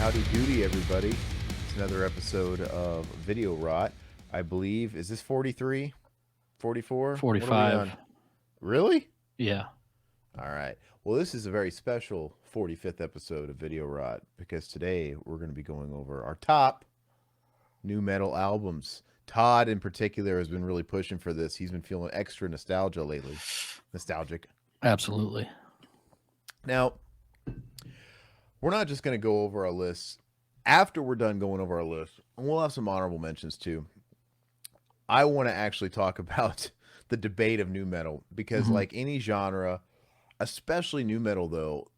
Howdy doody, everybody. It's another episode of Video Rot. I believe, is this 43? 44? What are we on? 45. Really? Yeah. All right. Well, this is a very special 45th episode of Video Rot because today we're going to be going over our top new metal albums. Todd, in particular, has been really pushing for this. He's been feeling extra nostalgia lately. Nostalgic. Absolutely. Now, we're not just going to go over our list. After we're done going over our list, and we'll have some honorable mentions too. I want to actually talk about the debate of new metal because, Mhm. like any genre, especially new metal, though,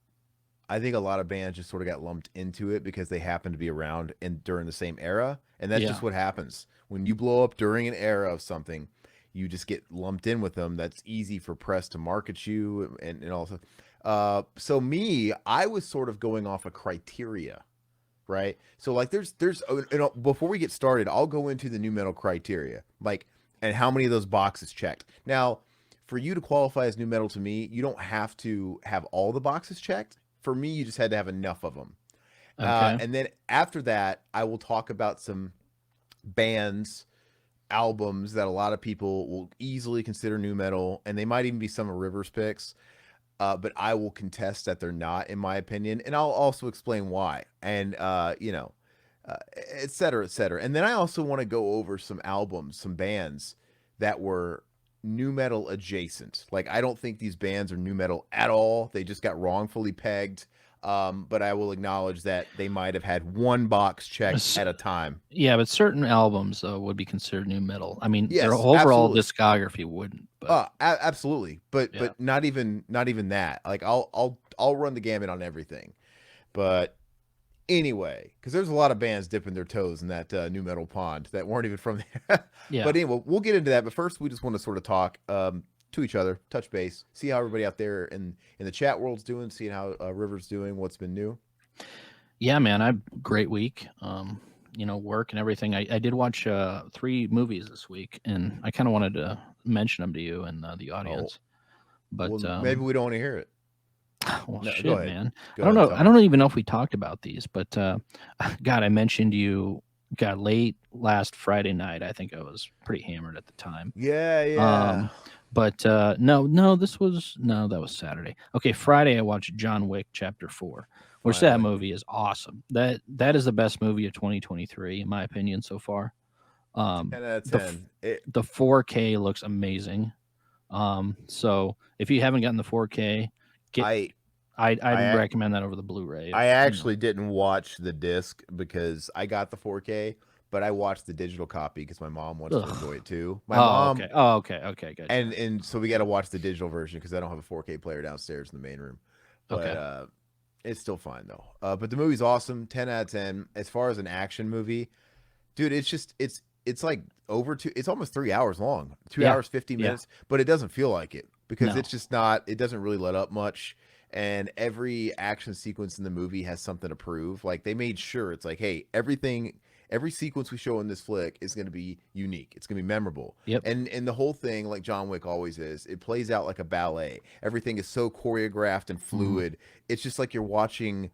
I think a lot of bands just sort of got lumped into it because they happen to be around and during the same era, and that's Yeah. just what happens when you blow up during an era of something. You just get lumped in with them. That's easy for press to market you and also. So me, I was sort of going off a criteria, right? So like before we get started, I'll go into the new metal criteria, like and how many of those boxes checked. Now, for you to qualify as new metal to me, you don't have to have all the boxes checked. For me, you just had to have enough of them. Okay. And then after that, I will talk about some bands, albums that a lot of people will easily consider new metal, and they might even be some of Rivers picks. But I will contest that they're not, in my opinion, and I'll also explain why, and et cetera, et cetera. And then I also want to go over some albums, some bands that were new metal adjacent. Like I don't think these bands are new metal at all. They just got wrongfully pegged. But I will acknowledge that they might have had one box checked S- at a time. Yeah, but certain albums would be considered new metal. I mean, their Yes, overall absolutely. discography wouldn't, but Absolutely. But yeah. not even that. Like I'll run the gamut on everything. But anyway, because there's a lot of bands dipping their toes in that new metal pond that weren't even from there. Yeah. But anyway, we'll get into that. But first, we just want to sort of talk to each other, touch base, see how everybody out there in the chat world's doing, seeing how River's doing, what's been new. Yeah, man, I great week. Work and everything. I did watch 3 movies this week, and I kind of wanted to mention them to you and the Oh, audience. well, But maybe we don't want to hear it. well, No, go shit, ahead. man. Go I don't ahead. know. Tell I me. don't even know if we talked about these, but God, I mentioned you got late last Friday night. I think I was pretty hammered at the time. Yeah, yeah. Um, but no, that was Saturday. Okay, Friday I watched John Wick Chapter 4, which that Finally. movie is awesome. That is the best movie of 2023 in my opinion so far. 10 out of The 10. the 4K looks amazing. So if you haven't gotten the 4K, get I I'd I recommend that over the Blu-ray. I If you know. actually didn't watch the disc because I got the 4K, but I watched the digital copy because my mom wants to enjoy Ugh. it too. My Oh, mom okay. Oh, okay. Okay. and Gotcha. and so we got to watch the digital version because I don't have a 4K player downstairs in the main room. But Okay. it's still fine though. But the movie's awesome, 10 out of 10. As far as an action movie, dude, it's like over two. It's almost 3 hours long, two Yeah. hours 50 Yeah. minutes, but it doesn't feel like it because No. it's just not. It doesn't really let up much, and every action sequence in the movie has something to prove. Like they made sure it's like, hey, everything. Every sequence we show in this flick is going to be unique. It's going to be memorable, Yep. and the whole thing, like John Wick always is, it plays out like a ballet. Everything is so choreographed and Mhm. fluid. It's just like you're watching,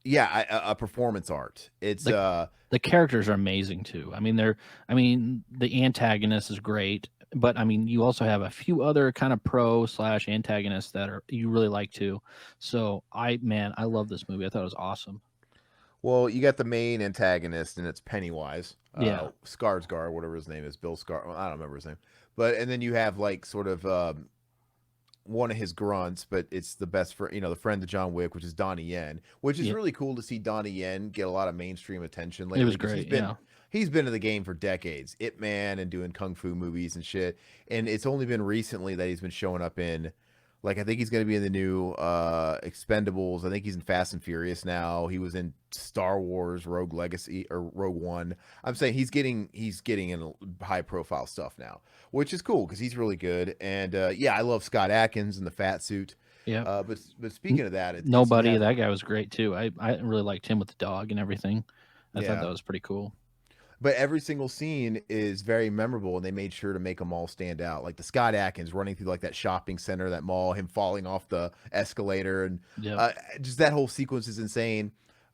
yeah, a performance art. It's The the characters are amazing too. The antagonist is great, but I mean, you also have a few other kind of pro slash antagonists that are you really like too. So I love this movie. I thought it was awesome. Well, you got the main antagonist, and it's Pennywise, Yeah. Skarsgård, whatever his name is, Bill Scar. Well, I don't remember his name, but and then you have like sort of one of his grunts, but it's the best friend, the friend of John Wick, which is Donnie Yen, which is Yeah. really cool to see Donnie Yen get a lot of mainstream attention It lately was because great. Yeah. he's been in the game for decades, Ip Man and doing kung fu movies and shit, and it's only been recently that he's been showing up in. Like I think he's going to be in the new Expendables. I think he's in Fast and Furious now. He was in Star Wars Rogue Legacy or Rogue One. I'm saying he's getting in high profile stuff now, which is cool because he's really good. And yeah, I love Scott Atkins in the fat suit. Yeah. But speaking of that, it's you Nobody. have That guy was great too. I really liked him with the dog and everything. I thought yeah. that was pretty cool. But every single scene is very memorable, and they made sure to make them all stand out. Like the Scott Atkins running through like that shopping center, that mall, him falling off the escalator, and Yep. uh, just that whole sequence is insane.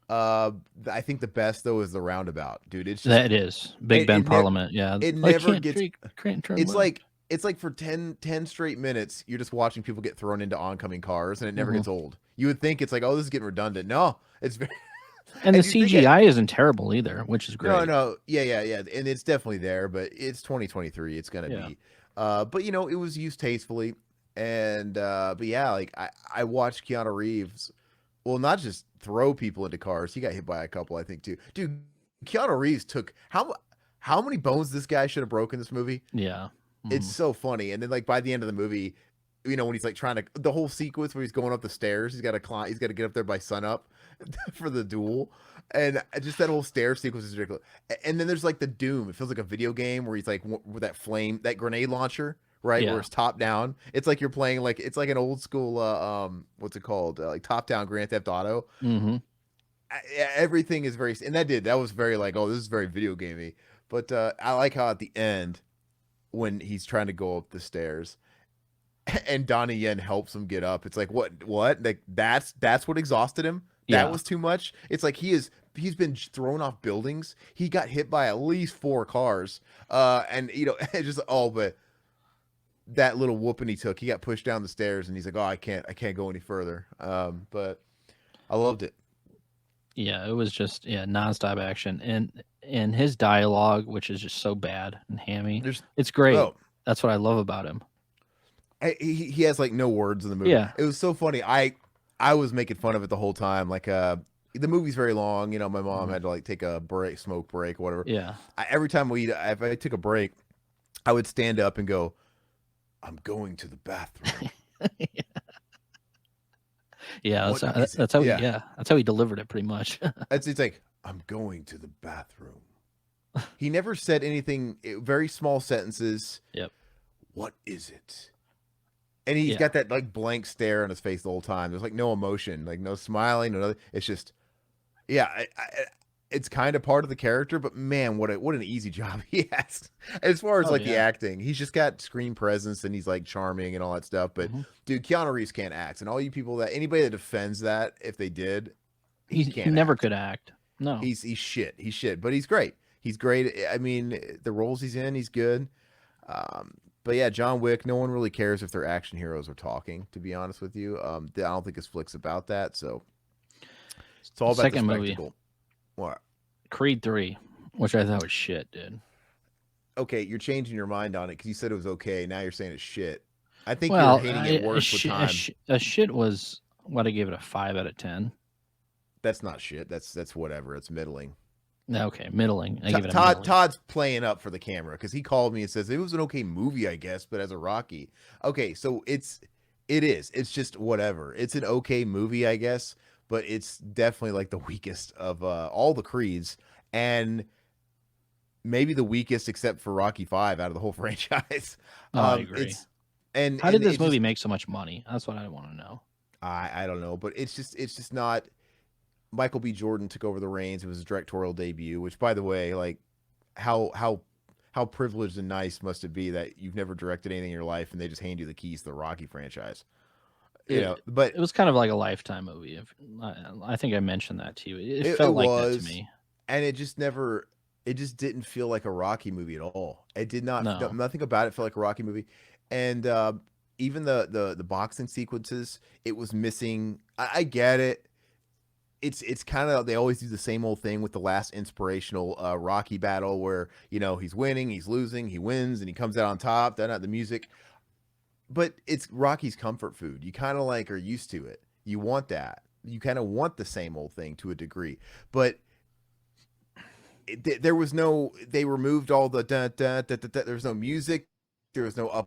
Uh, I think the best though is the roundabout, dude. It's just That is Big Ben it never Parliament. Yeah, it I never can't gets. can't turn It's left. like it's like for 10 straight minutes, you're just watching people get thrown into oncoming cars, and it never Hmm. gets old. You would think it's like, oh, this is getting redundant. No, it's very, And the and you think it. CGI isn't terrible either, which is No, great. no, yeah, yeah, yeah, and it's definitely there, but it's 2023. It's gonna Yeah. be, but you know, it was used tastefully, and but yeah, like I watched Keanu Reeves, well, not just throw people into cars. He got hit by a couple, I think, too. Dude, Keanu Reeves took how many bones this guy should have broken this movie? Yeah. It's Mhm. so funny. And then like by the end of the movie, you know, when he's like trying to the whole sequence where he's going up the stairs, he's got to climb, he's got to get up there by sunup for the duel, and just that whole stair sequence is ridiculous. And then there's like the Doom. It feels like a video game where he's like with that flame, that grenade launcher, right, where Yeah. it's top down. It's like you're playing like it's like an old school what's it called, like top down Grand Theft Auto. Mhm. Everything is very, and that was very like, oh, this is very video gamey. But I like how at the end when he's trying to go up the stairs and Donnie Yen helps him get up. It's like what? Like that's what exhausted him. That Yeah. was too much. It's like he's been thrown off buildings. He got hit by at least 4 cars. And you know, it's just but that little whooping he took, he got pushed down the stairs and he's like, "Oh, I can't go any further." But I loved it. Yeah, it was just nonstop action, and his dialogue, which is just so bad and hammy, There's it's great. oh, That's what I love about him. he has like no words in the movie. Yeah. It was so funny. I was making fun of it the whole time. Like the movie's very long. You know, my mom Mhm. had to like take a break, smoke break, or whatever. Yeah. Every time if I took a break, I would stand up and go, "I'm going to the bathroom. Yeah, What is it?" that's how he Yeah, yeah, that's how he delivered it pretty much. it's like I'm going to the bathroom. He never said anything. Very small sentences. Yep. What is it? And he's Yeah. got that like blank stare on his face the whole time. There's like no emotion, like no smiling, no nothing. It's just, yeah, it's kind of part of the character, but man, what an easy job he has. As far as Oh, like the yeah. acting, he's just got screen presence and he's like charming and all that stuff. But Mhm. dude, Keanu Reeves can't act, and all you people that anybody that defends that, if they did, he He can't never act. could act. No. He's shit. He's shit, but he's great. He's great. I mean, the roles he's in, he's good. But yeah, John Wick. No one really cares if their action heroes are talking. To be honest with you, I don't think his flick's about that. So it's all about the Second movie, spectacle. What? Creed 3, which I thought was shit, dude. Okay, you're changing your mind on it because you said it was okay. Now you're saying it's shit. I think you're Well, hating it worse with time. a shit was what I gave it a 5 out of 10. That's not shit. That's whatever. It's middling. Okay, middling. I give it a middling. Todd's playing up for the camera because he called me and says it was an okay movie, I guess, but as a Rocky. Okay, so it is. It's just whatever. It's an okay movie, I guess, but it's definitely like the weakest of all the Creeds, and maybe the weakest except for Rocky Five out of the whole franchise. Oh, I agree. It's and How did this it just movie make so much money? That's what I want to know. I don't know, but it's just not. Michael B. Jordan took over the reins. It was his directorial debut, which, by the way, like how how how privileged and nice must it be that you've never directed anything in your life and they just hand you the keys to the Rocky franchise, you know? It But it was kind of like a Lifetime movie. I think I mentioned that to you. It it felt like that to was, me. and it just didn't feel like a Rocky movie at all. It did not. No. Nothing about it felt like a Rocky movie, and even the boxing sequences, it was missing. I get it. It's kind of they always do the same old thing with the last inspirational Rocky battle where you know he's winning, he's losing, he wins, and he comes out on top. Then not the music, but it's Rocky's comfort food. You kind of like are used to it. You want that. You kind of want the same old thing to a degree, but there was no. They removed all the da, da, da, da, da. There was no music. There was no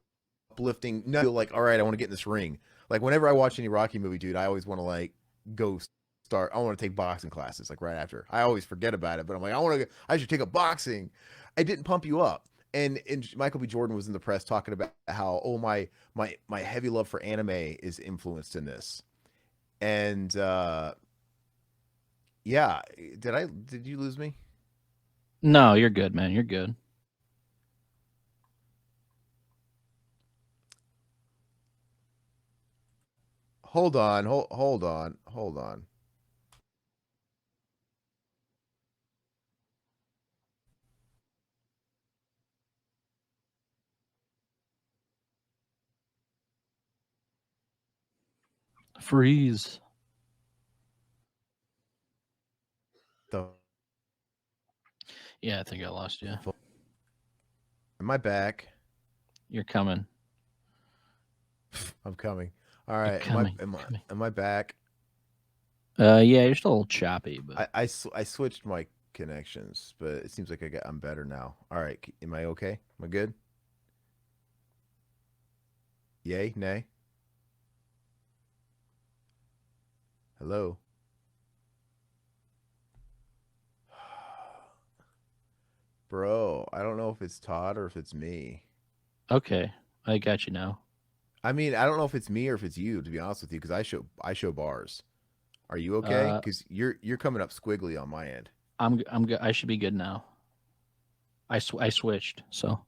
uplifting. No, like all right, I want to get in this ring. Like whenever I watch any Rocky movie, dude, I always want to like go start. I want to take boxing classes like right after. I always forget about it, but I'm like, I should take up boxing. I didn't pump you up. And Michael B. Jordan was in the press talking about how my heavy love for anime is influenced in this. And yeah, did you lose me? No, you're good, man. You're good. Hold on, hold on, hold on. Freeze. The Yeah, I think I lost you. am I back? You're coming. I'm coming. All You're right. coming. Am I back? Yeah, you're still a little choppy, but I switched my connections, but it seems like I'm better now. All right. Am I okay? Am I good? Yay? Nay? Hello? Bro, I don't know if it's Todd or if it's me. okay. I got you now. I mean, I don't know if it's me or if it's you, to be honest with you, because I show bars. Are you okay? Uh, Because you're coming up squiggly on my end. I'm good. I should be good now. I switched. So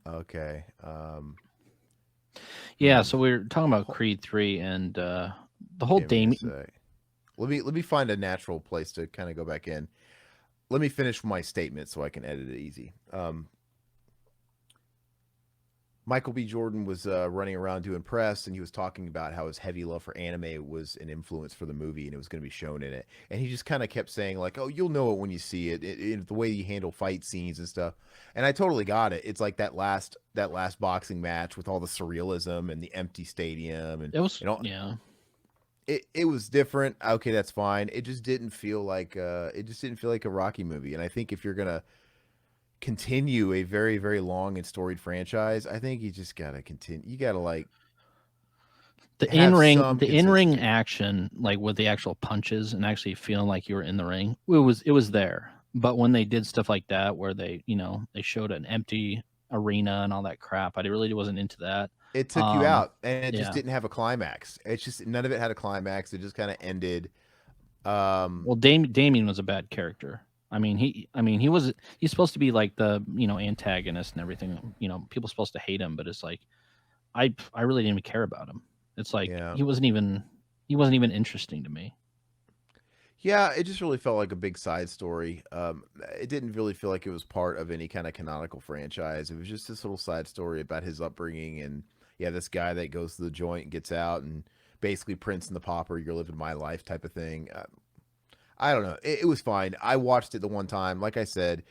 Okay. yeah. Hmm. So we are talking about Ho- Creed 3 and the whole Give me a Damien. sec. Let me find a natural place to kind of go back in. Let me finish my statement so I can edit it easy. Michael B. Jordan was running around doing press, and he was talking about how his heavy love for anime was an influence for the movie, and it was going to be shown in it. And he just kind of kept saying like, "Oh, you'll know it when you see it. The way you handle fight scenes and stuff." And I totally got it. It's like that last boxing match with all the surrealism and the empty stadium, and It was you know, yeah. it was different. Okay, that's fine. It just didn't feel like a Rocky movie. And I think if you're gonna continue a very very long and storied franchise, I think you just gotta continue. You gotta like have some The in ring consistency. action, like with the actual punches and actually feeling like you were in the ring, it was there. But when they did stuff like that, where they showed an empty arena and all that crap, I really wasn't into that. It took you Um, out, and it just yeah. didn't have a climax. It's just none of it had a climax. It just kind of ended. Well, Damien was a bad character. He's supposed to be like the antagonist and everything. People supposed to hate him, but it's like I really didn't even care about him. It's like Yeah, he wasn't even interesting to me. yeah. It just really felt like a big side story. It didn't really feel like it was part of any kind of canonical franchise. It was just this little side story about his upbringing, and yeah, this guy that goes to the joint and gets out, and basically Prince and the Pauper, you're living my life type of thing. I don't know. It was fine. I watched it the one time. Like I said,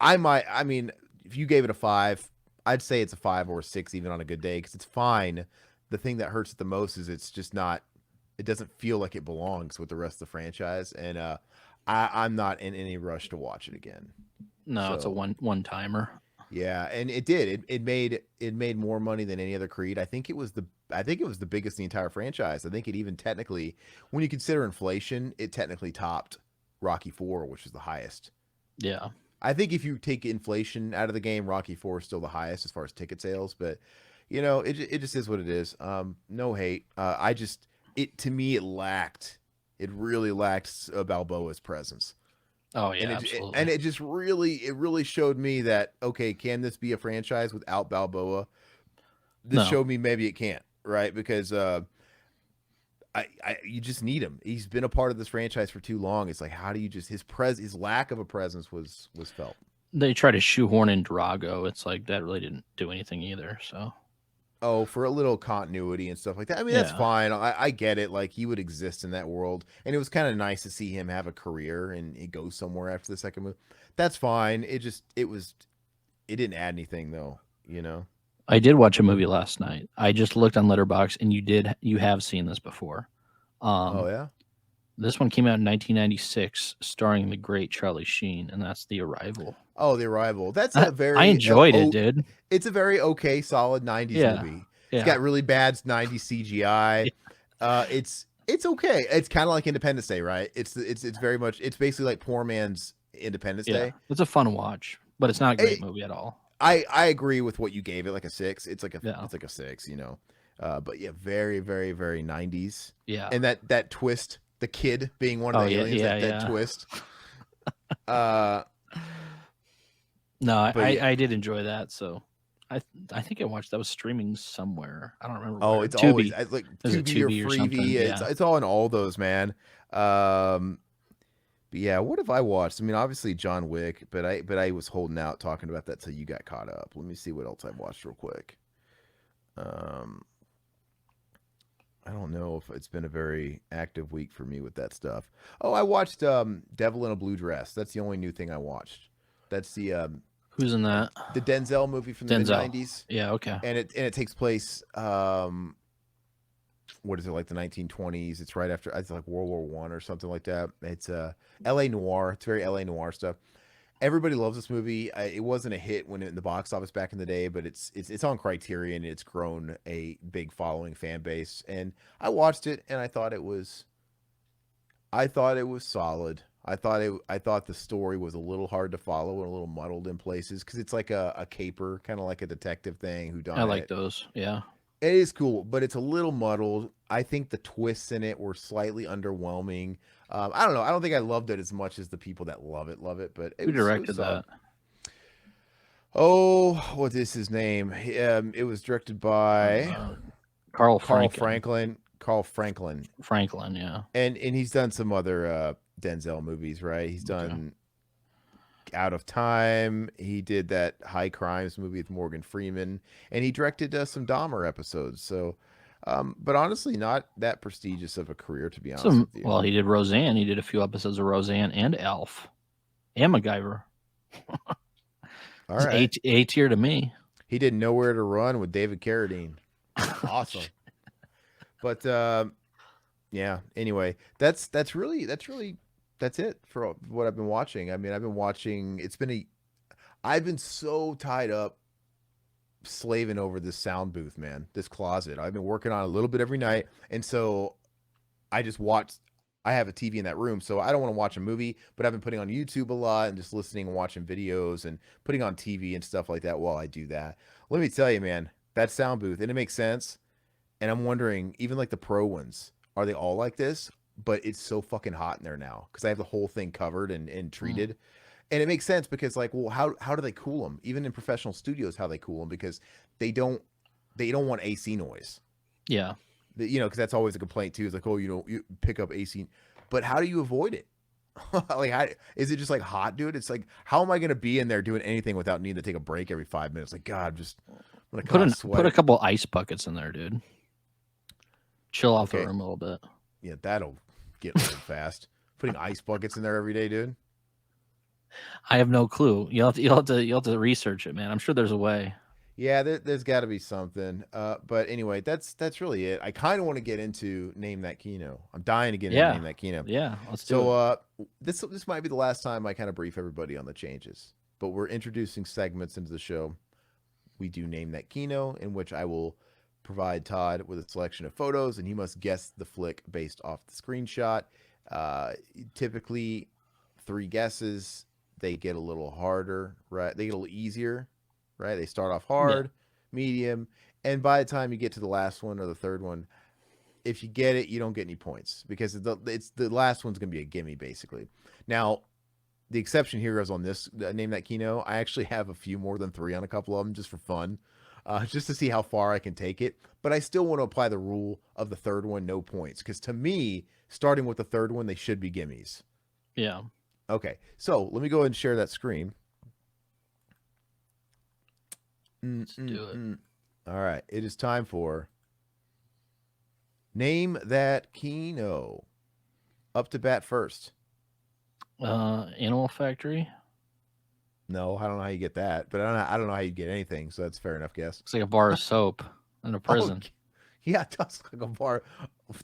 I might. I mean, if you gave it a 5, I'd say it's a 5 or a 6 even on a good day because it's fine. The thing that hurts it the most is it's just not. It doesn't feel like it belongs with the rest of the franchise, and I'm not in any rush to watch it again. No, it's a So one timer. yeah, and it did. It made more money than any other Creed. I think it was the biggest in the entire franchise. I think it even technically, when you consider inflation, it technically topped Rocky Four, which is the highest. Yeah, I think if you take inflation out of the game, Rocky Four is still the highest as far as ticket sales. But it just is what it is. No hate. It to me it really lacked Balboa's presence, oh and yeah, and absolutely. it really showed me that okay, can this be a franchise without Balboa? This No, showed me maybe it can't, right? Because you just need him. He's been a part of this franchise for too long. It's like how do you just his lack of a presence was felt. they try to shoehorn in Drago. It's like that really didn't do anything either. So Oh, for a little continuity and stuff like that. I mean, that's yeah, fine. I get it. Like he would exist in that world, and it was kind of nice to see him have a career and it go somewhere after the second movie. That's fine. It didn't add anything though. You know. I did watch a movie last night. I just looked on Letterbox, and you have seen this before. Oh Um, yeah. this one came out in 1996, starring the great Charlie Sheen, and that's The Arrival. Oh, The Arrival. That's I, a I very enjoyed it, dude. it's a very okay, solid '90s Yeah, movie. It's yeah, got really bad '90s CGI. yeah, It's okay. It's kind of like Independence Day, right? It's very much. It's basically like poor man's Independence yeah. Day. It's a fun watch, but it's not a great It, movie at all. I agree with what you gave it, like a 6. Yeah, It's like a 6, But yeah, very very very '90s, yeah. and that twist, the kid being one of Oh the yeah, aliens, yeah, that yeah. twist. Uh, No, but yeah, I did enjoy that. So I think I watched that was streaming somewhere. I don't remember oh, where. it's always Tubi. like Is it Tubi or Tubi or something? Freevee. It's Yeah. it's all in all those, man. Um, but yeah, what have I watched? I mean, obviously John Wick, but I was holding out talking about that till you got caught up. Let me see what else I've watched real quick. Um, I don't know if it's been a very active week for me with that stuff. Oh, I watched Devil in a Blue Dress. That's the only new thing I watched. That's Who's in that? the Denzel movie from the mid Denzel. '90s, Yeah. Okay. and it takes place what is it, like the 1920s? It's right after, it's like World War One or something like that. It's L.A. noir. It's very L.A. noir stuff. Everybody loves this movie. It wasn't a hit when in the box office back in the day, but it's on Criterion. It's grown a big following fan base, and I watched it and I thought it was solid. I thought the story was a little hard to follow and a little muddled in places because it's like a caper, kind of like a detective thing who done I like it. those. Yeah. It is cool, but it's a little muddled. I think the twists in it were slightly underwhelming. I don't know. I don't think I loved it as much as the people that love it. But Who it was directed solid. that? Oh, what is his name? It was directed by Uh, Carl Carl Franklin. Franklin. Carl Franklin, Franklin. Yeah. and he's done some other Denzel movies, right? He's Okay. done Out of Time. He did that High Crimes movie with Morgan Freeman, and he directed some Dahmer episodes. So, but honestly, not that prestigious of a career, to be honest with you. Well, he did Roseanne. He did a few episodes of Roseanne and Elf and MacGyver. All It's right, A tier to me. he did Nowhere to Run with David Carradine. Awesome. But yeah. Anyway, that's really that's it for what I've been watching. I mean, I've been watching. I've been so tied up slaving over this sound booth, man. This closet. I've been working on a little bit every night, and so I just watched. I have a TV in that room, so I don't want to watch a movie, but I've been putting on YouTube a lot and just listening and watching videos and putting on TV and stuff like that while I do that. Let me tell you, man, that sound booth, and it makes sense. And I'm wondering, even like the pro ones, are they all like this? But it's so fucking hot in there now because I have the whole thing covered and Mm. treated. And it makes sense because like, well, how do they cool them? Even in professional studios, how they cool them because they don't they don't want AC noise. Yeah. Because that's always a complaint too. Is like, oh, you pick up AC, but how do you avoid it? Like, how is it just like hot, dude? It's like, how am I gonna be in there doing anything without needing to take a break every 5 minutes? Like, God, I'm gonna come out Put a sweating. couple ice buckets in there, dude. Chill off the Okay. room a little bit. Yeah, that'll get old fast. Putting ice buckets in there every day, dude. I have no clue. You'll have to research it, man. I'm sure there's a way. Yeah, there's got to be something. But anyway, that's really it. I kind of want to get into Name That Kino. I'm dying to get into Yeah. Name That Kino. Yeah. Let's do So it. this might be the last time I kind of brief everybody on the changes. But we're introducing segments into the show. We do Name That Kino, in which I will provide Todd with a selection of photos, and he must guess the flick based off the screenshot. Typically, 3 guesses. They get a little harder, right? They get a little easier, right? They start off hard, medium, and by the time you get to the last one or the third one, if you get it, you don't get any points because it's the last one's gonna be a gimme basically. Now, the exception here is on this Name That Kino. I actually have a few more than 3 on a couple of them just for fun, just to see how far I can take it. But I still want to apply the rule of the third one, no points, because to me, starting with the third one, they should be gimmies. Yeah. Okay, so let me go ahead and share that screen. Let's do it. All right, it is time for Name That Kino. Up to bat first. Animal Factory. No, I don't know how you get that, but I don't know how you get anything, so that's fair enough guess. Looks like a bar of soap in a prison. Oh, yeah, it does look like a bar.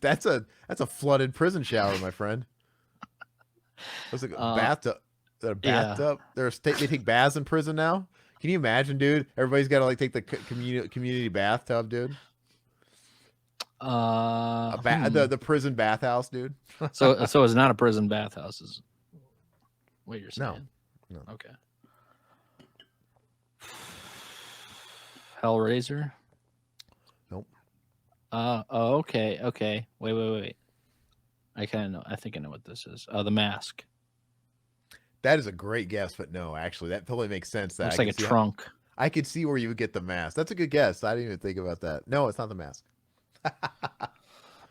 That's a flooded prison shower, my friend. Looks like a bathtub. A bathtub. Yeah. They take baths in prison now. Can you imagine, dude? Everybody's got to like take the community bathtub, dude. The prison bathhouse, dude. So it's not a prison bathhouse, is what you're saying? No. Okay. Hellraiser. Nope. Oh, okay. Wait. I kind of know. I think I know what this is. The Mask. That is a great guess, but no, actually, that totally makes sense. That Looks like a trunk. I could see where you would get the mask. That's a good guess. I didn't even think about that. No, it's not the mask.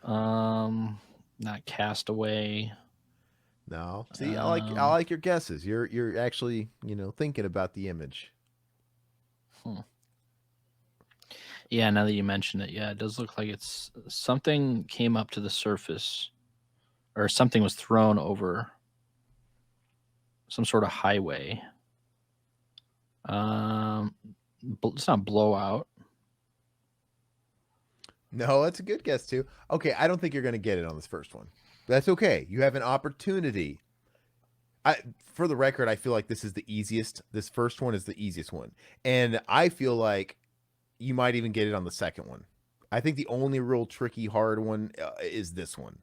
Not Castaway. No. See, I like your guesses. You're actually, thinking about the image. Yeah, now that you mention it, yeah, it does look like it's something came up to the surface, or something was thrown over some sort of highway. Um, it's not blowout. No, that's a good guess too. Okay, I don't think you're going to get it on this first one. That's okay. You have an opportunity. For the record, I feel like this is the easiest. This first one is the easiest one, and I feel like you might even get it on the second one. I think the only real tricky hard one is this one.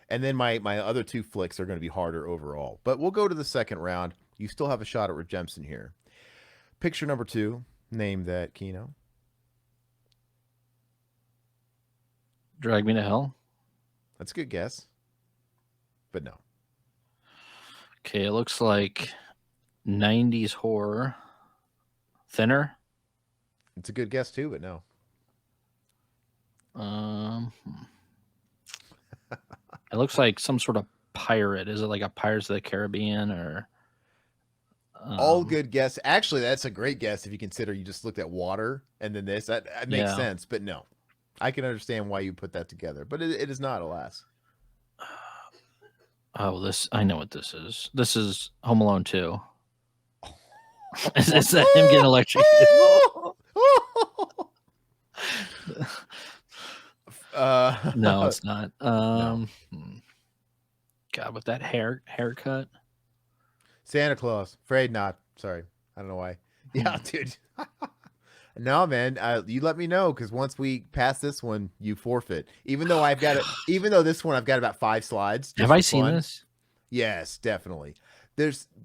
And then my other two flicks are going to be harder overall. But we'll go to the second round. You still have a shot at redemption here. Picture number 2, name that Kino. Drag Me to Hell. That's a good guess. But no. Okay, it looks like 90s horror. Thinner. It's a good guess too, but no. It looks like some sort of pirate. Is it like a Pirates of the Caribbean or? All good guess. Actually, that's a great guess if you consider you just looked at water and then this. That makes Yeah. sense, but no. I can understand why you put that together, but it is not, alas. Oh, this, I know what this is. This is Home Alone 2. Is that him getting electrocuted? No, it's not. No. God, with that haircut. Santa Claus. Afraid not. Sorry. I don't know why. Yeah, dude. No, man. You let me know, because once we pass this one, you forfeit. Even though this one I've got about 5 slides. Have I seen this? Yes, definitely.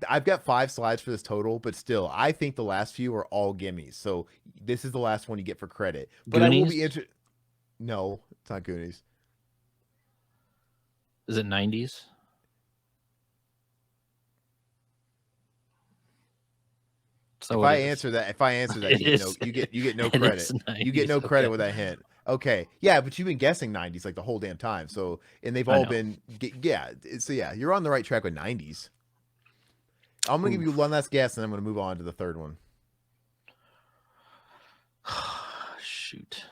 I've got 5 slides for this total, but still, I think the last few are all gimmies. So this is the last one you get for credit. But Goonies? I will be interested. No, it's not Goonies. Is it 90s? So if I answer that, you get no credit. You get no credit with that hint. Okay, yeah, but you've been guessing 90s like the whole damn time. So, and they've all been, yeah. So yeah, you're on the right track with 90s. I'm gonna give you one last guess, and I'm gonna move on to the third one. Shoot.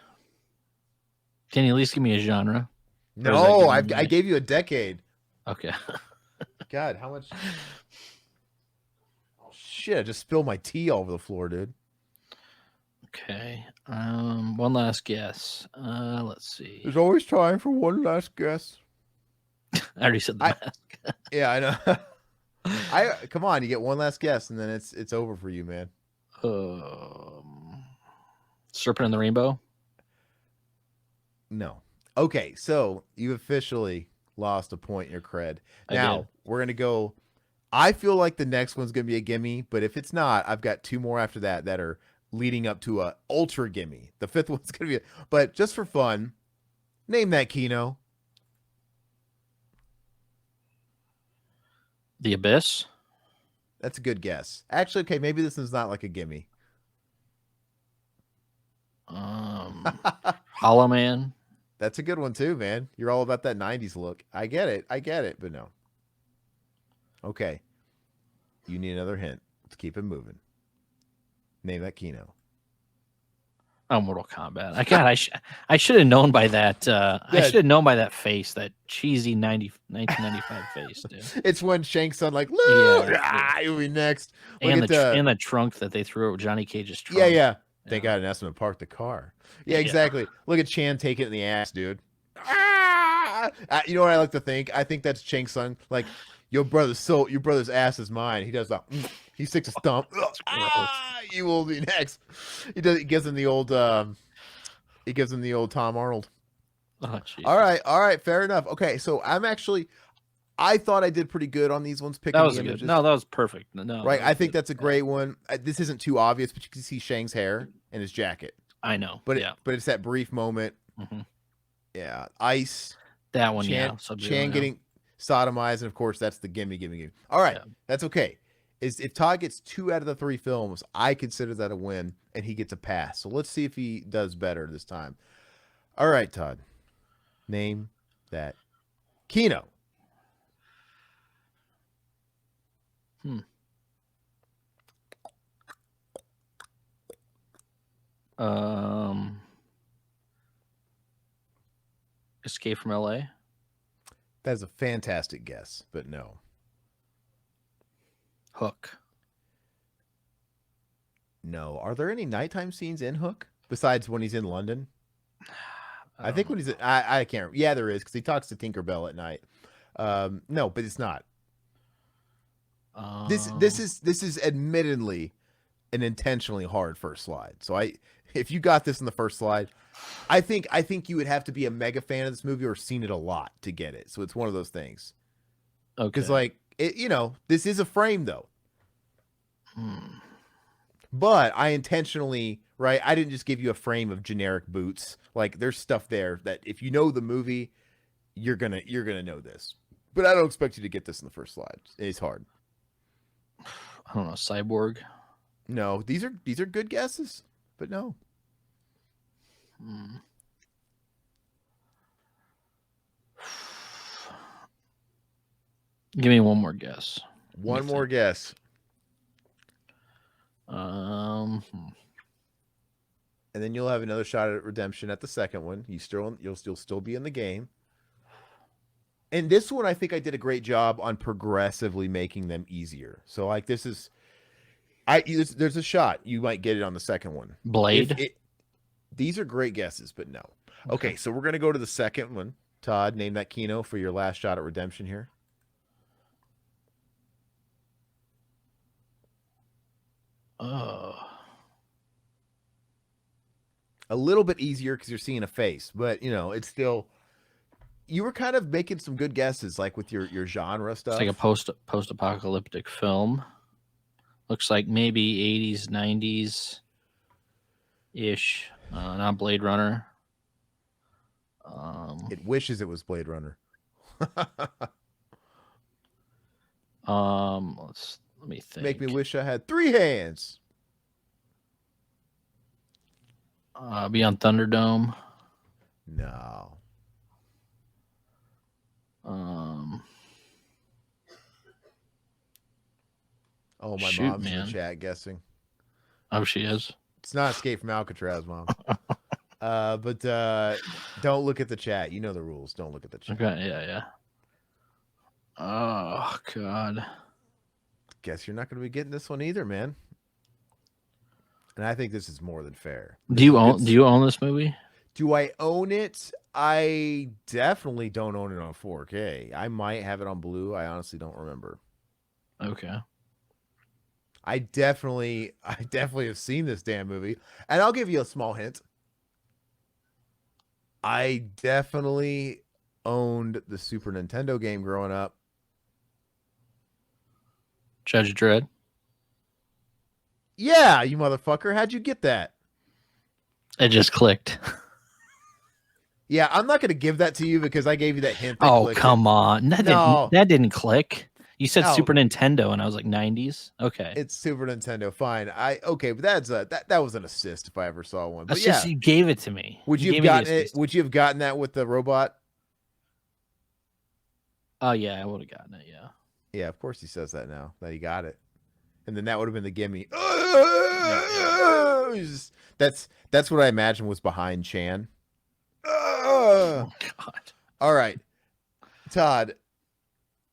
Can you at least give me a genre? No, I gave you a decade. Okay. God, how much? Oh shit! I just spilled my tea all over the floor, dude. Okay. One last guess. Let's see. There's always time for one last guess. I already said the mask. Yeah, I know. Come on, you get one last guess, and then it's over for you, man. Serpent in the Rainbow? No. Okay, so you officially lost a point in your cred. Now we're gonna go. I feel like the next one's gonna be a gimme, but if it's not, I've got 2 more after that are leading up to a ultra gimme. The 5th one's gonna be, but just for fun, name that, Kino. The Abyss? That's a good guess. Actually, okay, maybe this is not like a gimme. Hollow Man? That's a good one too, man. You're all about that 90s look. I get it, but no. Okay. You need another hint. Let's keep it moving. Name that, Kino. Oh, Mortal Kombat. I should have known by that. I should have known by that face, that cheesy 1995 face, dude. It's when Shang Tsung like, you'll be next. And the trunk that they threw over Johnny Cage's trunk. Yeah. Thank God I didn't ask him to park the car. Yeah, exactly. Look at Chan take it in the ass, dude. You know what I like to think? I think that's Shang Tsung. Like, your brother's ass is mine. He does that. He sticks a stump. You will be next. He gives him the old Tom Arnold. Oh, all right, fair enough. Okay, so I thought I did pretty good on these ones. Picking that was the good. images. No, that was perfect. No, right. I think that's a great one. This isn't too obvious, but you can see Shang's hair and his jacket. I know, but it's that brief moment. Mm-hmm. Yeah, ice. That one, Chan getting sodomized, and of course that's the gimme. All right, that's okay. If Todd gets 2 out of the 3 films, I consider that a win, and he gets a pass. So let's see if he does better this time. All right, Todd, name that, Kino. Escape from L.A. That is a fantastic guess, but no. Hook. No. Are there any nighttime scenes in Hook besides when he's in London? I think when he's I can't. Yeah, there is because he talks to Tinkerbell at night. No, but it's not. This is admittedly an intentionally hard first slide. So if you got this in the first slide, I think you would have to be a mega fan of this movie or seen it a lot to get it. So it's one of those things. Okay. Because like it, this is a frame though. Hmm. But I intentionally, right? I didn't just give you a frame of generic boots. Like there's stuff there that if you know the movie, you're gonna know this. But I don't expect you to get this in the first slide. It's hard. I don't know. Cyborg. No, these are good guesses, but no. Hmm. Give me one more guess. One more guess. Hmm. And then you'll have another shot at redemption at the second one. You'll still be in the game. And this one, I think I did a great job on progressively making them easier. So like this is, there's a shot you might get it on the second one. Blade. These are great guesses, but no. Okay, so we're gonna go to the second one. Todd, name that Kino for your last shot at redemption here. A little bit easier because you're seeing a face, but it's still. You were kind of making some good guesses, like with your genre stuff. It's like a post-apocalyptic film. Looks like maybe 80s, 90s ish. Not Blade Runner. It wishes it was Blade Runner. Let me think. Make me wish I had 3 hands. Beyond Thunderdome. No. Oh, my mom's in the chat guessing. Oh, she is. It's not Escape from Alcatraz, Mom. But don't look at the chat. You know the rules. Don't look at the chat. Okay, yeah. Oh God. Guess you're not going to be getting this one either, man. And I think this is more than fair. Do you own this movie? Do I own it? I definitely don't own it on 4K. I might have it on Blue. I honestly don't remember. Okay. I definitely have seen this damn movie. And I'll give you a small hint. I definitely owned the Super Nintendo game growing up. Judge Dredd. Yeah, you motherfucker. How'd you get that? It just clicked. Yeah, I'm not going to give that to you because I gave you that hint. Oh, come on. That didn't click. You said Super Nintendo, and I was like 90s. Okay, it's Super Nintendo. Fine. But that was an assist if I ever saw one. But just you gave it to me. Would you have gotten it? Would you have gotten that with the robot? Oh yeah, I would have gotten it. Yeah. Yeah, of course he says that now that he got it, and then that would have been the gimme. That's what I imagine was behind Chan. Oh God! All right, Todd.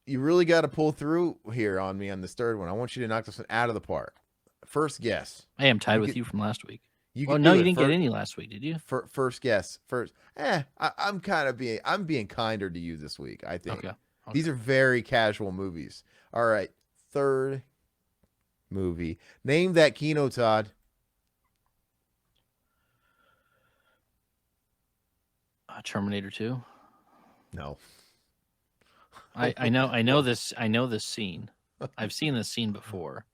You really got to pull through here on me on this third one. I want you to knock this one out of the park. First guess. I am tied with you from last week. You didn't get any last week, did you? First guess. I'm being kinder to you this week, I think. Okay. These are very casual movies. All right. Third movie. Name that Kino, Todd. Terminator 2. No. I know this scene. I've seen this scene before.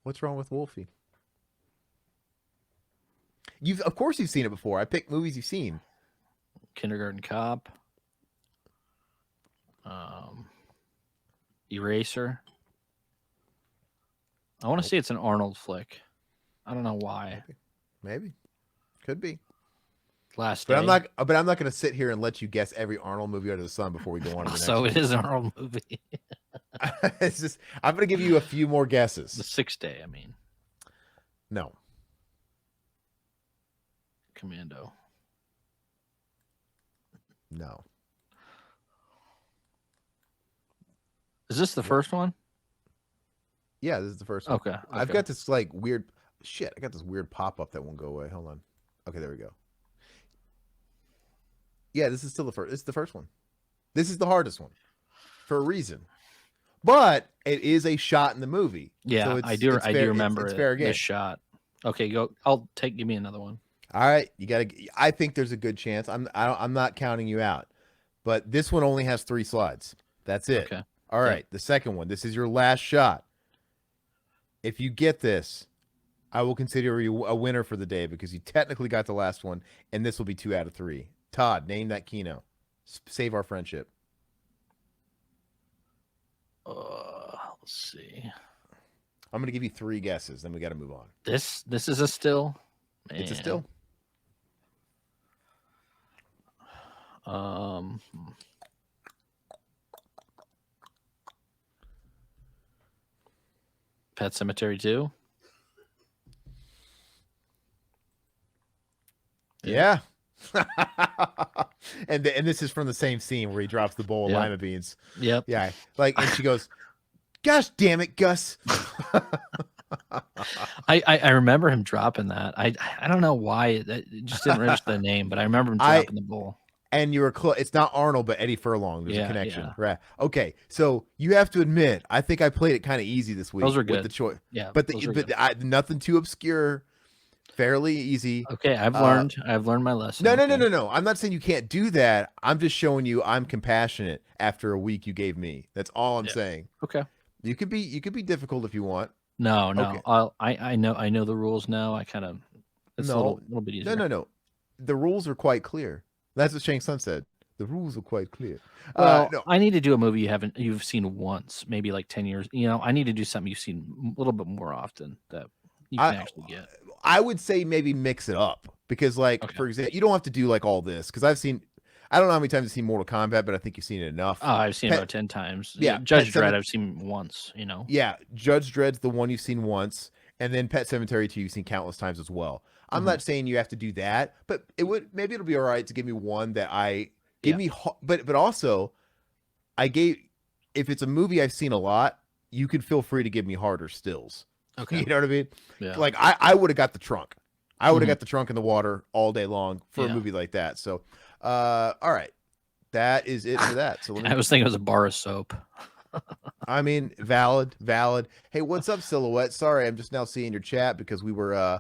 What's wrong with Wolfie? Of course you've seen it before. I picked movies you've seen. Kindergarten Cop. Eraser. I want to say it's an Arnold flick. I don't know why. Maybe. Could be. Last Day. But I'm not going to sit here and let you guess every Arnold movie under the sun before we go on to the next So it is an Arnold movie. It's just I'm going to give you a few more guesses. The Sixth Day, I mean. No. Commando. No. Is this the first one? Yeah, this is the first one. Okay. I've Okay. got this like weird shit. I got this weird pop up that won't go away. Hold on. Okay, there we go. Yeah, this is still the first. It's the first one. This is the hardest one for a reason. But it is a shot in the movie. Yeah, So I do. it's I fair, do remember it's it. fair game. This shot. Okay, go. Give me another one. All right, you got to I think there's a good chance. I'm not counting you out. But this one only has 3 slides. That's it. Okay. All right, the second one. This is your last shot. If you get this, I will consider you a winner for the day because you technically got the last one, and this will be 2 out of 3. Todd, name that Kino. Save our friendship. Let's see. I'm going to give you 3 guesses, then we got to move on. This is a still. Man. It's a still. Pet Cemetery 2. Yeah. and this is from the same scene where he drops the bowl of lima beans. Yep. Yeah. Like, and she goes, "Gosh damn it, Gus." I remember him dropping that. I don't know why it just didn't register the name, but I remember him dropping the bowl. And you were close. It's not Arnold, but Eddie Furlong. There's a connection. Yeah. Right. Okay. So you have to admit, I think I played it kind of easy this week. Those are good. With the choice. Yeah. But nothing too obscure. Fairly easy. Okay. I've learned my lesson. No. I'm not saying you can't do that. I'm just showing you I'm compassionate after a week you gave me. That's all I'm saying. Okay. You could be difficult if you want. No. Okay. I know the rules now. I kind of a little bit easier. No. The rules are quite clear. That's what Shang Tsung said. The rules are quite clear. Well, I need to do a movie you've seen once, maybe like 10 years. I need to do something you've seen a little bit more often that you can actually get. I would say maybe mix it up because, like, for example, you don't have to do like all this because I don't know how many times you've seen Mortal Kombat, but I think you've seen it enough. Oh, I've seen it about 10 times. Yeah, Judge Dredd I've seen once. Yeah, Judge Dredd's the one you've seen once, and then Pet Sematary 2 you've seen countless times as well. I'm not saying you have to do that, but maybe it'll be all right to give me one that but also if it's a movie I've seen a lot, you could feel free to give me harder stills. Okay. You know what I mean? Yeah. Like I would have got the trunk. I would have got the trunk in the water all day long for a movie like that. So, all right, that is it for that. So I was thinking it was a bar of soap. I mean, valid. Hey, what's up, Silhouette? Sorry, I'm just now seeing your chat because we were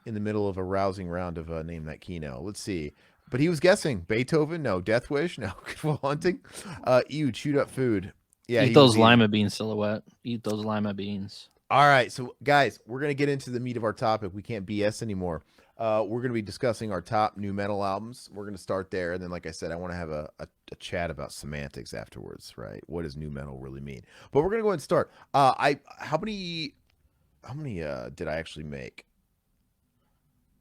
in the middle of a rousing round of Name That Kino. Let's see. But he was guessing Beethoven, no. Death Wish, no. Good Will Hunting. Ew, chewed up food. Yeah, Eat those lima beans, Silhouette. Eat those lima beans. All right, so guys, we're gonna get into the meat of our topic. We can't BS anymore. We're gonna be discussing our top new metal albums. We're gonna start there, and then, like I said, I want to have a chat about semantics afterwards. Right? What does new metal really mean? But we're gonna go ahead and start. How many did I actually make?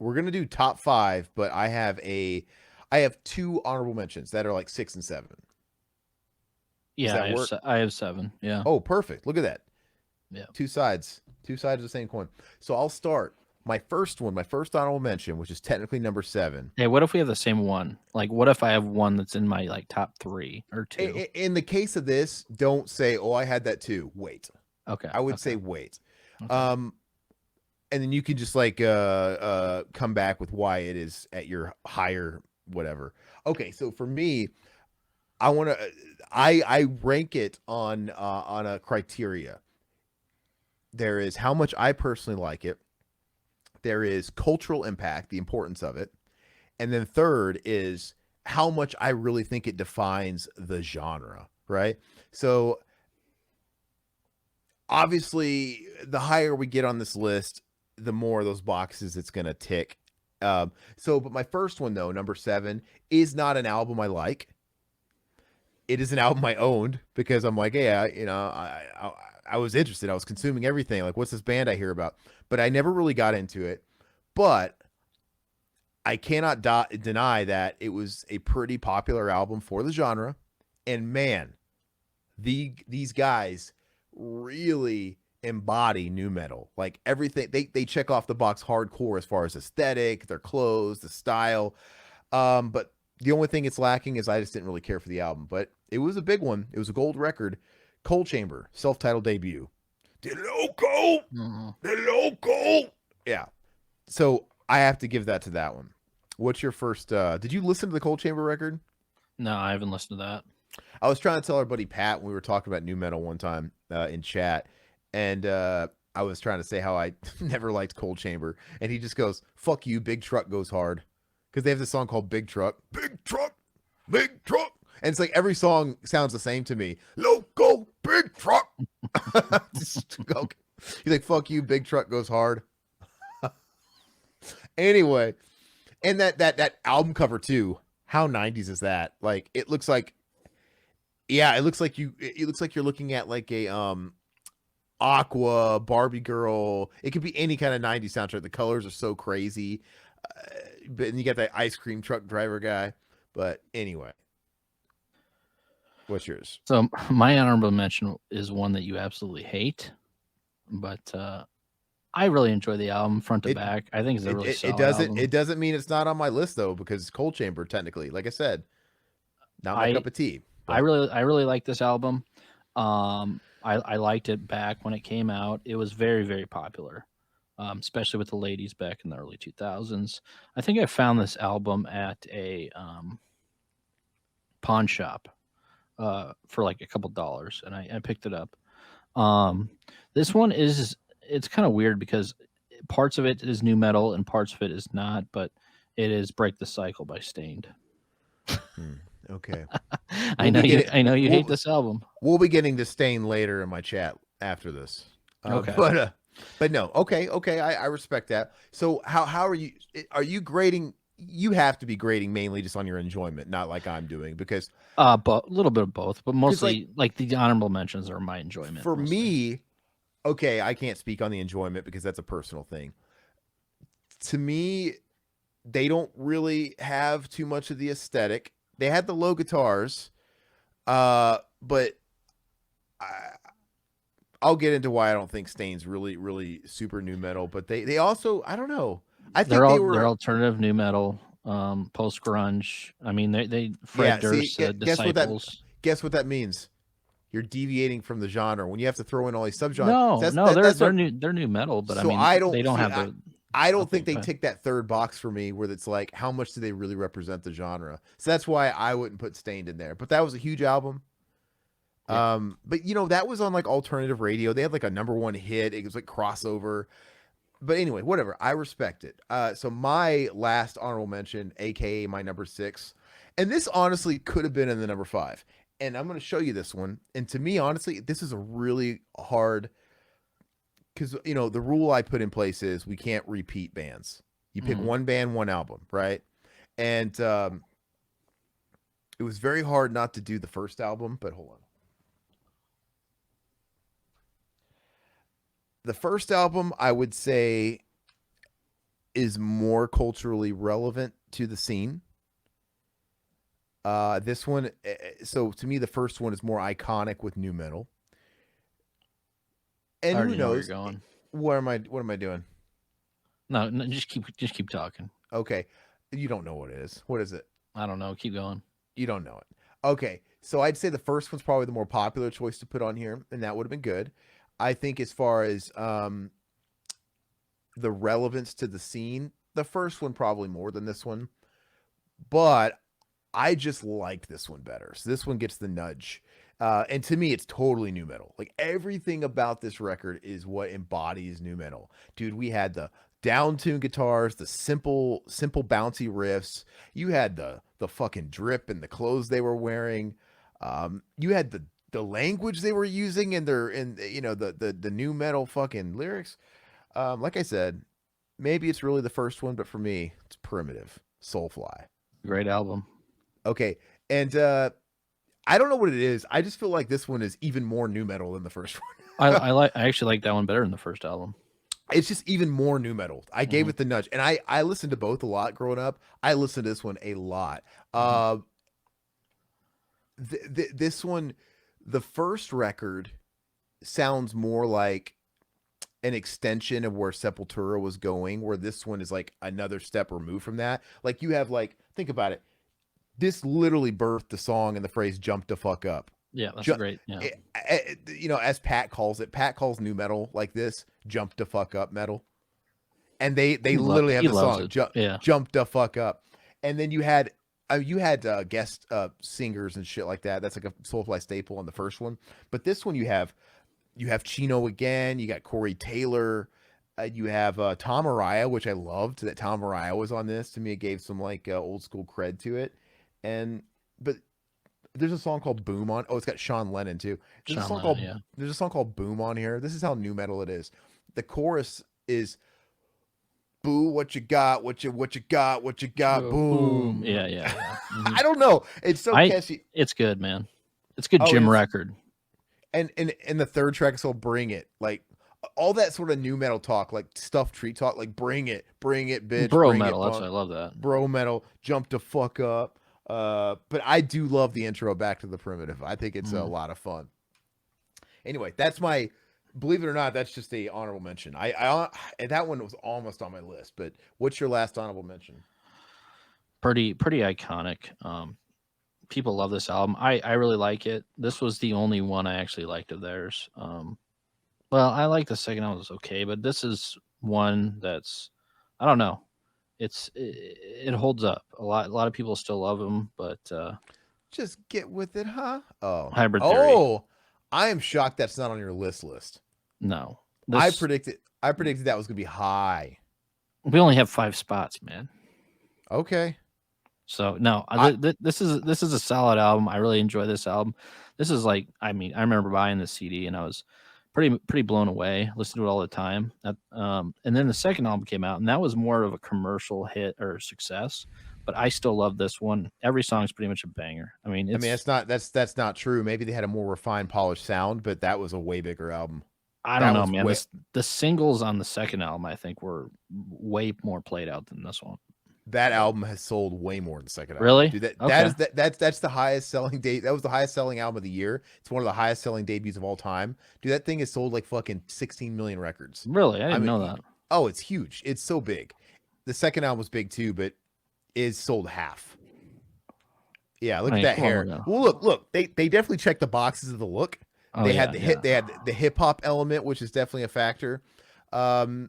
We're gonna do top 5, but I have 2 honorable mentions that are like 6 and 7. Yeah, I have 7. Yeah. Oh, perfect. Look at that. Yeah. 2 sides of the same coin. So I'll start. My first honorable mention, which is technically number 7. Hey, what if we have the same one? Like, what if I have one that's in my like top 3 or 2? In the case of this, don't say, "Oh, I had that too." Wait. Okay. I would say wait. Okay. And then you can just like come back with why it is at your higher whatever. Okay, so for me, I rank it on a criteria. There is how much I personally like it. There is cultural impact, the importance of it. And then third is how much I really think it defines the genre, right? So obviously, the higher we get on this list, the more of those boxes it's going to tick. But my first one, though, number 7, is not an album I like. It is an album I owned because I'm like, hey, I was interested. I was consuming everything. Like, what's this band I hear about? But I never really got into it. But I cannot deny that it was a pretty popular album for the genre. And man, these guys really embody new metal. Like everything, they check off the box hardcore as far as aesthetic, their clothes, the style. But the only thing it's lacking is I just didn't really care for the album. But it was a big one. It was a gold record. Cold Chamber, self-titled debut. The local, Mhm. the local. Yeah. So I have to give that to that one. What's your first? Did you listen to the Cold Chamber record? No, I haven't listened to that. I was trying to tell our buddy Pat when we were talking about new metal one time in chat, and I was trying to say how I never liked Cold Chamber, and he just goes, "Fuck you, Big Truck goes hard," because they have this song called Big Truck, Big Truck, Big Truck, and it's like every song sounds the same to me. Local Big Truck. Okay. He's like, "Fuck you, Big Truck goes hard." Anyway, and that album cover too. How 90s is that? Like, it looks like, yeah, it looks like it looks like you're looking at like a Aqua, Barbie Girl. It could be any kind of 90s soundtrack. The colors are so crazy. But and you got that ice cream truck driver guy. But anyway, what's yours? So my honorable mention is one that you absolutely hate, but I really enjoy the album front to It back. I think it's a really solid album. It doesn't mean it's not on my list though, because Cold Chamber technically, like I said, not my cup of tea. I really like this album. I liked it back when it came out. It was very, very popular, especially with the ladies back in the early 2000s. I think I found this album at a pawn shop for like a couple dollars, and I picked it up. This one it's kind of weird because parts of it is new metal and parts of it is not, but it is "Break the Cycle" by Stained. Okay. I know you hate this album. We'll be getting to Stain later in my chat after this. Okay. But no. Okay. I respect that. So how are you? Are you grading? You have to be grading mainly just on your enjoyment, not like I'm doing, because But a little bit of both, but mostly like the honorable mentions are my enjoyment. For mostly. me, okay, I can't speak on the enjoyment because that's a personal thing. To me, they don't really have too much of the aesthetic. They had the low guitars, but I'll get into why I don't think Stain's really super new metal. But they also, I don't know. I think they're alternative new metal, post grunge. I mean, they Fred Durst disciples. Guess what that means? You're deviating from the genre when you have to throw in all these subgenres. They're new metal, but so I mean, they don't have the. I don't think they tick that third box for me where it's like, how much do they really represent the genre? So that's why I wouldn't put Stained in there. But that was a huge album. Yeah. But that was on like alternative radio. They had like a #1 hit. It was like crossover. But anyway, whatever. I respect it. So my last honorable mention, aka my number 6, and this honestly could have been in the number 5. And I'm going to show you this one. And to me, honestly, this is a really hard, because the rule I put in place is we can't repeat bands. You pick one band, one album, right? And it was very hard not to do the first album, but hold on. The first album, I would say, is more culturally relevant to the scene. This one, so to me, the first one is more iconic with new metal. And who knows? What am I doing? No, just keep talking. Okay, you don't know what it is. What is it? I don't know. Keep going. You don't know it. Okay, so I'd say the first one's probably the more popular choice to put on here, and that would have been good. I think as far as the relevance to the scene, the first one probably more than this one, but I just like this one better. So this one gets the nudge. And to me, it's totally new metal. Like everything about this record is what embodies new metal. Dude, we had the down-tuned guitars, the simple bouncy riffs. You had the fucking drip and the clothes they were wearing. You had the language they were using in the new metal fucking lyrics. Like I said, maybe it's really the first one, but for me, it's Primitive, Soulfly. Great album. Okay, and I don't know what it is. I just feel like this one is even more new metal than the first one. I actually like that one better than the first album. It's just even more new metal. I gave it the nudge, and I listened to both a lot growing up. I listened to this one a lot. This one, the first record, sounds more like an extension of where Sepultura was going, where this one is like another step removed from that. Like you have think about it. This literally birthed the song and the phrase "jump the fuck up." Yeah, that's Ju- great. Yeah. as Pat calls it, Pat calls new metal like this jump the fuck up metal, and they literally have He the loves song it. Yeah. jump the fuck up, and then you had guest singers and shit like that. That's like a Soulfly staple on the first one, but this one you have Chino again. You got Corey Taylor. You have Tom Araya, which I loved that Tom Araya was on this. To me, it gave some like old school cred to it. And but there's a song called Boom on. Oh, it's got Sean Lennon too. There's a Sean song Lennon, called yeah. there's a song called Boom on here. This is how new metal it is. The chorus is boo what you got, what you got, what you got, boom. Yeah, yeah, yeah. I don't know. It's so catchy. It's good, man. It's good Oh, gym record. And the third track is called Bring It. Like all that sort of new metal talk, like Stuffed Tree talk, like bring it, bitch, Bro bring metal, it, that's punk. why I love that. Bro metal, jump the fuck up. But I do love the intro Back to the Primitive. I think it's a lot of fun. Anyway, that's my, believe it or not, that's just a honorable mention. And that one was almost on my list. But what's your last honorable mention? Pretty iconic. People love this album. I really like it. This was the only one I actually liked of theirs. Well, I like the second album, was okay, but this is one that's, I don't know. It holds up. A lot of people still love them, but Just get with it, huh? Oh. Hybrid Theory. Oh. I am shocked that's not on your list. No. I predicted that was gonna be high. We only have 5 spots, man. Okay. So no, this is a solid album. I really enjoy this album. This is like, I mean, I remember buying this CD and I was pretty blown away. Listened to it all the time. And then the second album came out, and that was more of a commercial hit or success. But I still love this one. Every song is pretty much a banger. I mean, that's not true. Maybe they had a more refined, polished sound, but that was a way bigger album. I don't know, man. The singles on the second album, I think, were way more played out than this one. That album has sold way more than the second album. Really? Dude, that's the highest selling date. That was the highest selling album of the year. It's one of the highest selling debuts of all time. Dude, that thing has sold like fucking 16 million records. Really? I didn't know that. Oh, it's huge. It's so big. The second album was big too, but is sold half. Yeah, look at that hair. Well, look. They definitely checked the boxes of the look. They had the hip hop element, which is definitely a factor. I'd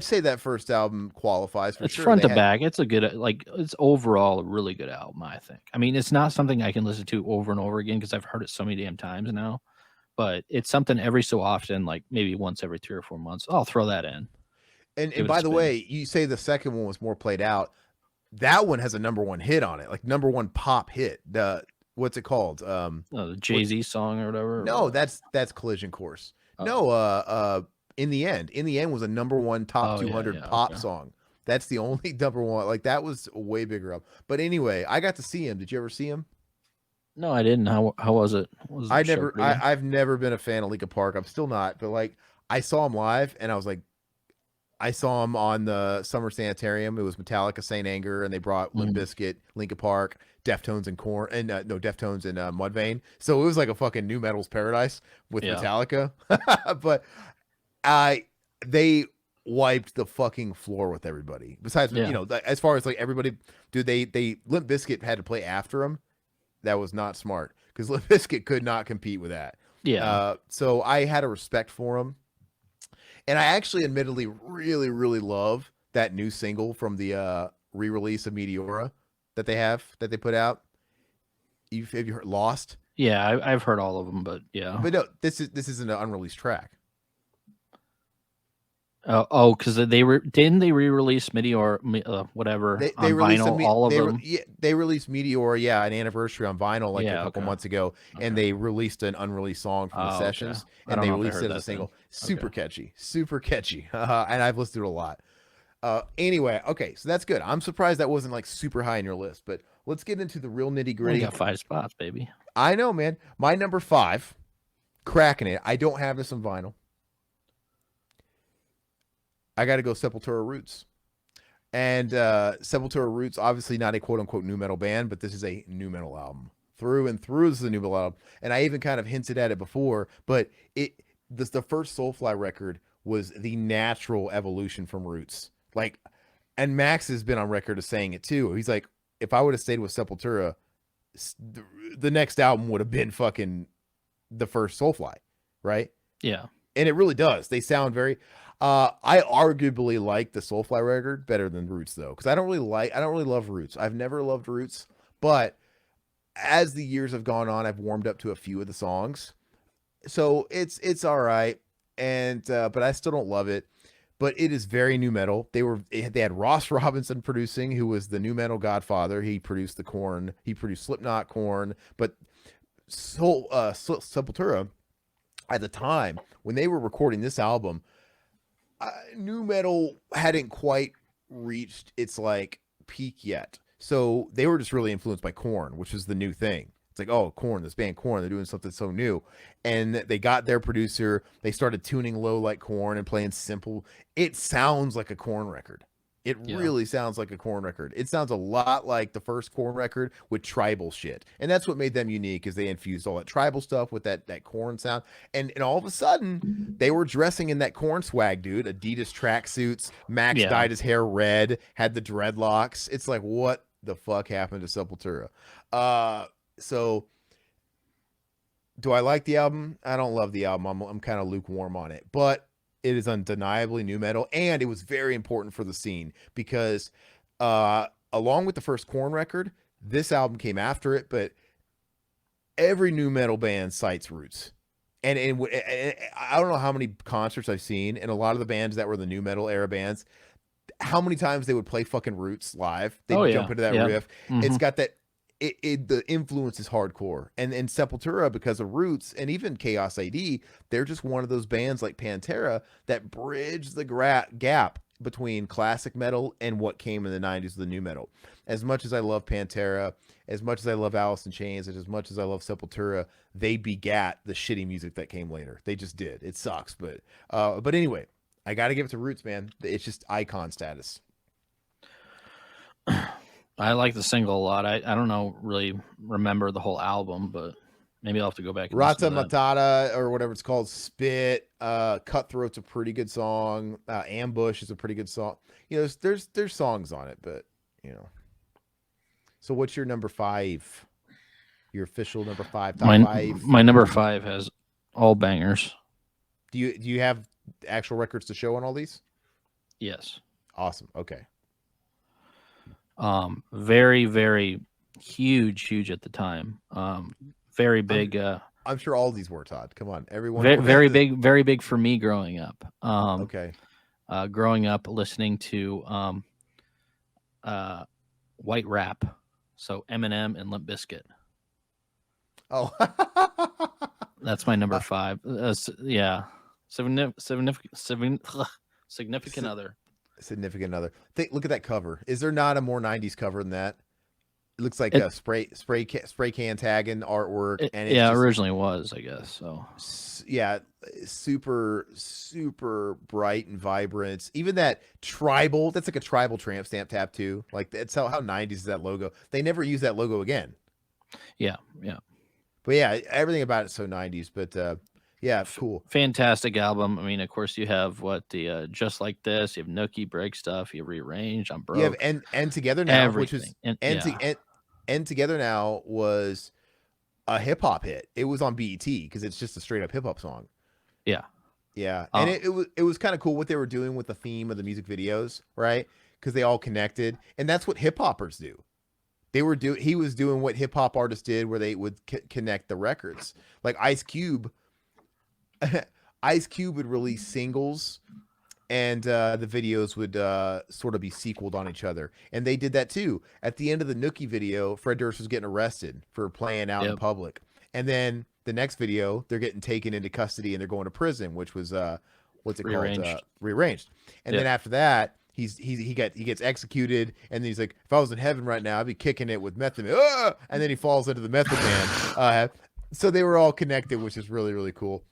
say that first album qualifies for it's sure. Front to back. It's a good, it's overall a really good album, I think. I mean, it's not something I can listen to over and over again because I've heard it so many damn times now. But it's something every so often, like maybe once every 3 or 4 months, I'll throw that in. And by the way, you say the second one was more played out. That one has a #1 hit on it, like #1 pop hit. What's it called? The Jay-Z song or whatever. No, that's Collision Course. Oh. No, In the End was a #1 top 200 pop song. That's the only #1. Like that was way bigger up. But anyway, I got to see him. Did you ever see him? No, I didn't. How was it? I've never been a fan of Linkin Park. I'm still not. But like I saw him live, and I was like, I saw him on the Summer Sanitarium. It was Metallica, Saint Anger, and they brought Limp Bizkit, Linkin Park, Deftones, and Korn, and Deftones and Mudvayne. So it was like a fucking new metal's paradise with Metallica. But they wiped the fucking floor with everybody. Besides, as far as like everybody, dude, they Limp Bizkit had to play after him. That was not smart because Limp Bizkit could not compete with that. Yeah. So I had a respect for him. And I actually admittedly really, really love that new single from the re-release of Meteora that they put out. Have you heard Lost? Yeah, I've heard all of them, but yeah. But no, this isn't an unreleased track. Because didn't they re-release Meteor, whatever, they on vinyl, all of them? They released Meteor, an anniversary on vinyl a couple months ago, and they released an unreleased song from the sessions, and they released it as a single. Super catchy. And I've listened to it a lot. Anyway, okay, so that's good. I'm surprised that wasn't like super high in your list, but let's get into the real nitty gritty. We got 5 spots, baby. I know, man. My number 5, cracking it. I don't have this on vinyl. I got to go Sepultura Roots. And Sepultura Roots, obviously not a quote-unquote new metal band, but this is a new metal album. Through and through, this is a new metal album. And I even kind of hinted at it before, but the first Soulfly record was the natural evolution from Roots. Like, and Max has been on record as saying it too. He's like, if I would have stayed with Sepultura, the next album would have been fucking the first Soulfly, right? Yeah. And it really does. They sound very. I arguably like the Soulfly record better than Roots though, because I don't really love Roots. I've never loved Roots, but as the years have gone on, I've warmed up to a few of the songs, so it's all right. And but I still don't love it. But it is very new metal. They had Ross Robinson producing, who was the new metal godfather. He produced the Korn. He produced Slipknot, Korn, but Sepultura at the time when they were recording this album, new metal hadn't quite reached its like peak yet. So they were just really influenced by Korn, which was the new thing. It's like, oh, Korn, this band Korn, they're doing something so new. And they got their producer, they started tuning low like Korn and playing simple. It sounds like a Korn record. It really sounds like a Korn record. It sounds a lot like the first Korn record with tribal shit. And that's what made them unique, is they infused all that tribal stuff with that Korn sound. And all of a sudden, they were dressing in that Korn swag, dude. Adidas tracksuits. Max dyed his hair red, had the dreadlocks. It's like, what the fuck happened to Sepultura? So do I like the album? I don't love the album. I'm kind of lukewarm on it, but it is undeniably new metal, and it was very important for the scene because along with the first Korn record, this album came after it, but every new metal band cites Roots. And I don't know how many concerts I've seen, and a lot of the bands that were the new metal era bands, how many times they would play fucking Roots live. They'd jump into that riff. It's got that. The influence is hardcore, and Sepultura, because of Roots and even Chaos AD, they're just one of those bands like Pantera that bridge the gap between classic metal and what came in the 90s, the new metal. As much as I love Pantera, as much as I love Alice in Chains, and as much as I love Sepultura, they begat the shitty music that came later. They just did. It sucks, but anyway, I got to give it to Roots, man. It's just icon status. I like the single a lot. I don't know, really remember the whole album, but maybe I'll have to go back and Rata Matata, or whatever it's called, Spit, Cutthroat's a pretty good song. Ambush is a pretty good song. You know, there's songs on it, but you know. So what's your number 5? Your official number 5, top 5? My number 5 has all bangers. Do you have actual records to show on all these? Yes. Awesome. Okay. Very, very huge at the time. Very big. I'm sure all these were, Todd. Come on, everyone. Very big for me growing up. Okay. Growing up listening to white rap, so Eminem and Limp Bizkit. Oh, that's my number 5. Yeah, significant other. Significant other. Look at that cover. Is there not a more 90s cover than that? It looks like a spray can tagging artwork, and it originally was, I guess. So yeah, super bright and vibrant. Even that tribal, that's like a tribal tramp stamp tattoo. Like, that's how 90s is that logo. They never use that logo again. Yeah. But yeah, everything about it's so 90s. But yeah, cool. Fantastic album. I mean, of course, you have the Just Like This. You have Nookie, Break Stuff. You have Rearrange. I'm Broke. You have End Together Now, everything. Which was End Together Now was a hip hop hit. It was on BET because it's just a straight up hip hop song. Yeah. And it was kind of cool what they were doing with the theme of the music videos, right? Because they all connected, and that's what hip hoppers do. He was doing what hip hop artists did, where they would connect the records. Like Ice Cube would release singles, and the videos would sort of be sequeled on each other. And they did that too. At the end of the Nookie video, Fred Durst was getting arrested for playing out in public. And then the next video, they're getting taken into custody and they're going to prison, which was what's it called? Rearranged. And then after that, he gets executed, and then he's like, if I was in heaven right now, I'd be kicking it with Method Man. And then he falls into the Method Man. So they were all connected, which is really, really cool.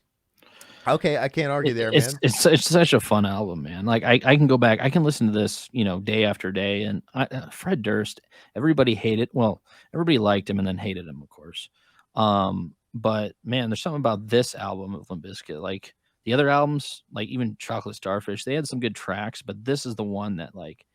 Okay, I can't argue there, man. It's such a fun album, man. Like I can go back, I can listen to this, day after day. And Fred Durst, everybody hated. Well, everybody liked him and then hated him, of course. But man, there's something about this album of Limp Bizkit. Like the other albums, like even Chocolate Starfish, they had some good tracks, but this is the one that, like,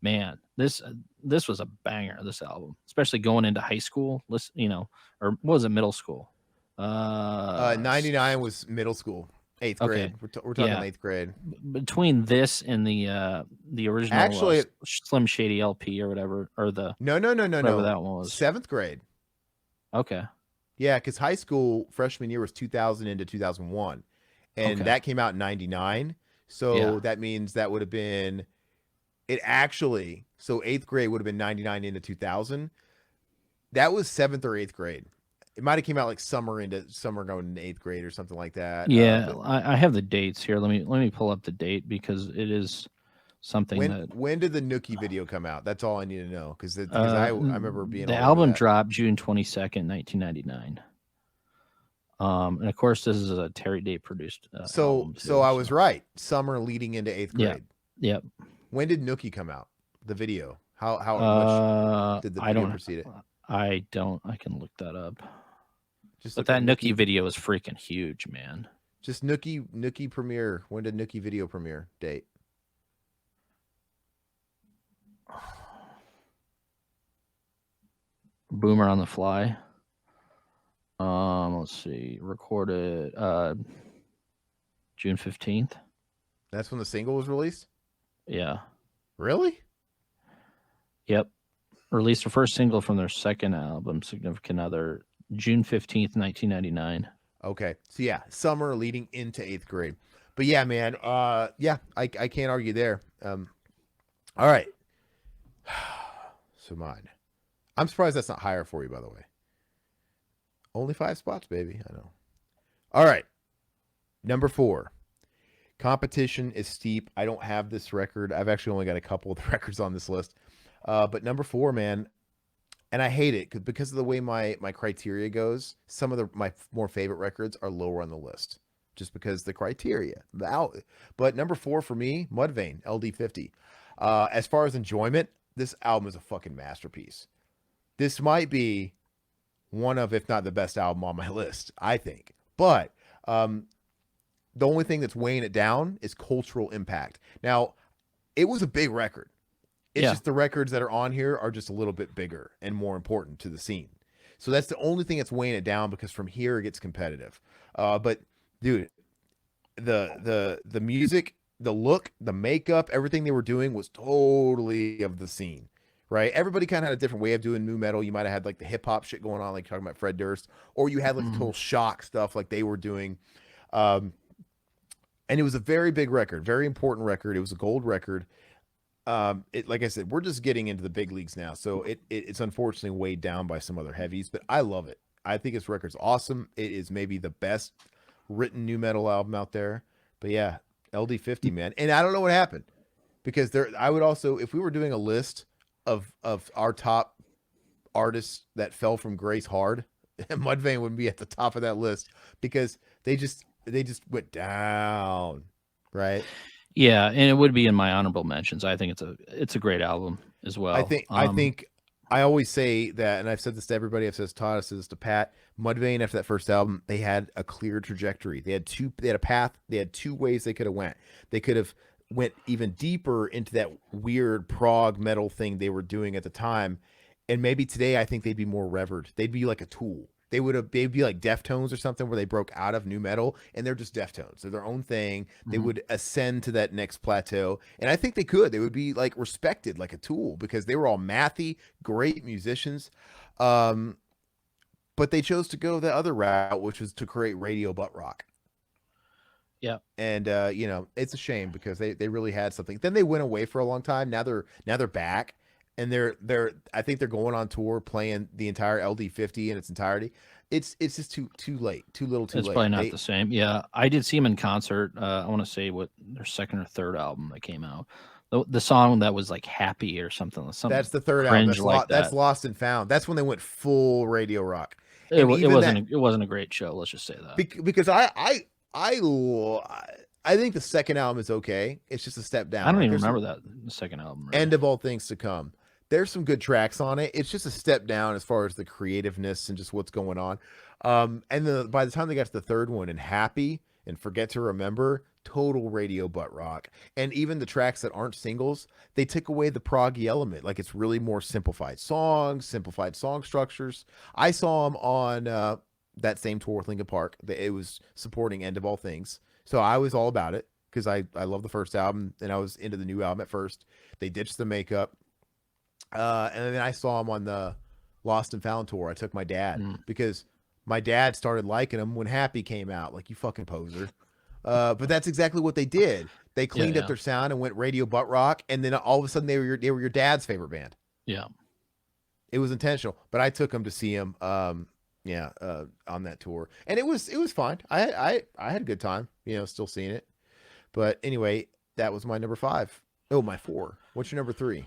man, this this was a banger. This album, especially going into high school. Listen, or what was it, middle school? 99 was middle school, 8th Okay, grade. We're talking yeah. 8th grade. Between this and the original Actually, Slim Shady LP or whatever, or the no, whatever that one was. 7th grade. Okay. Yeah, because high school freshman year was 2000 into 2001, and Okay. that came out in 99. So Yeah. that means that would have been it actually. So 8th grade would have been 99 into 2000. That was 7th or 8th grade. It might have came out like summer going into 8th grade or something like that. Yeah, But I have the dates here. Let me pull up the date because it is something that when did the Nookie video come out? That's all I need to know because I remember being the all over album that. dropped June 22nd, 1999. And of course this is a Terry Day produced album too, So I was right. Summer leading into 8th Yeah. grade. Yep. When did Nookie come out? The video. How much did the I video don't precede it? I can look that up. Just But look that at Nookie video is freaking huge, man. Just Nookie premiere. When did Nookie video premiere date? Boomer on the Fly. Let's see. Recorded June 15th. That's when the single was released? Yeah. Really? Yep. Released the first single from their second album, Significant Other, June 15th, 1999. Okay. So yeah, summer leading into 8th grade. But yeah, man, yeah, I can't argue there. All right. So mine. I'm surprised that's not higher for you, by the way. Only 5 spots, baby. I know. All right. Number 4. Competition is steep. I don't have this record. I've actually only got a couple of the records on this list. But number 4, man, and I hate it because of the way my criteria goes. Some of my more favorite records are lower on the list just because the criteria. But number 4 for me, Mudvayne, LD50. As far as enjoyment, this album is a fucking masterpiece. This might be one of, if not the best album on my list, I think. But the only thing that's weighing it down is cultural impact. Now, it was a big record. It's just the records that are on here are just a little bit bigger and more important to the scene. So that's the only thing that's weighing it down because from here it gets competitive. But dude, the music, the look, the makeup, everything they were doing was totally of the scene. Right? Everybody kind of had a different way of doing new metal. You might have had like the hip hop shit going on, like talking about Fred Durst, or you had like the total shock stuff like they were doing. And it was a very big record, very important record. It was a gold record. Like I said, we're just getting into the big leagues now, so it's unfortunately weighed down by some other heavies, but I love it. I think this record's awesome. It is maybe the best written new metal album out there. But yeah, LD50, man. And I don't know what happened because I would also, if we were doing a list of our top artists that fell from grace hard, Mudvayne wouldn't be at the top of that list because they just went down, right? Yeah, and it would be in my honorable mentions. I think it's a great album as well. I think I always say that, and I've said this to everybody. I've said this to Todd, I've said this to Pat. Mudvayne, after that first album, they had a clear trajectory. They had a path. They had 2 ways they could have went. They could have went even deeper into that weird prog metal thing they were doing at the time, and maybe today I think they'd be more revered. They'd be like a Tool. They'd be like Deftones or something where they broke out of new metal and they're just Deftones. They're their own thing. They would ascend to that next plateau. And I think they could. They would be like respected like a Tool because they were all mathy, great musicians. But they chose to go the other route, which was to create radio butt rock. Yeah. And it's a shame because they really had something. Then they went away for a long time. Now they're back. And I think they're going on tour playing the entire LD50 in its entirety. It's just too late, too little, too late. It's probably not the same. Yeah, I did see them in concert. I want to say what their second or third album that came out. The song that was like Happy or something. That's the third album. That's Lost and Found. That's when they went full radio rock. It wasn't a great show. Let's just say that because I think the second album is okay. It's just a step down. I don't even remember that the second album. Really. End of All Things to Come. There's some good tracks on it. It's just a step down as far as the creativeness and just what's going on. And by the time they got to the third one and Happy and Forget to Remember, total radio butt rock. And even the tracks that aren't singles, they took away the proggy element. Like it's really more simplified songs, simplified song structures. I saw them on that same tour with Linkin Park. It was supporting End of All Things. So I was all about it because I love the first album and I was into the new album at first. They ditched the makeup. And then I saw them on the Lost and Found tour. I took my dad because my dad started liking them when Happy came out. Like, you fucking poser. But that's exactly what they did. They cleaned up their sound and went radio butt rock, and then all of a sudden they were your dad's favorite band. Yeah, it was intentional. But I took him to see him, on that tour, and it was fine. I had a good time, still seeing it. But anyway, that was my number 5. Oh, my 4. What's your number 3?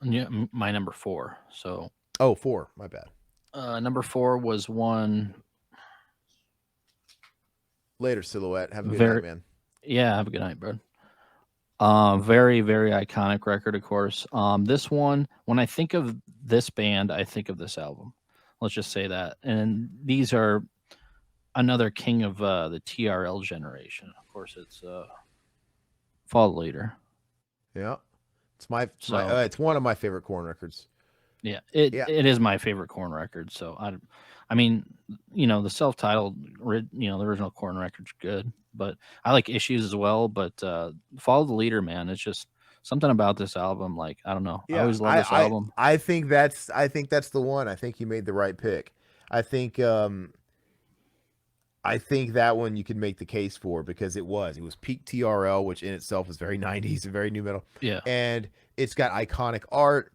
Yeah, my number 4. So 4. My bad. Number 4 was one. Later, Silhouette. Have a good night, man. Yeah, have a good night, bro. Very, very iconic record, of course. This one, when I think of this band, I think of this album. Let's just say that. And these are another king of the TRL generation. Of course, it's Follow the Leader. Yeah, it's one of my favorite Korn records. Yeah, it is my favorite Korn record. So I mean, the self-titled, the original Korn record's good, but I like Issues as well. But Follow the Leader, man, it's just something about this album. Like, I don't know, I always love this album. I think that's the one. I think you made the right pick. I think that one you can make the case for because it was peak TRL, which in itself is very 90s and very new metal. Yeah, and it's got iconic art.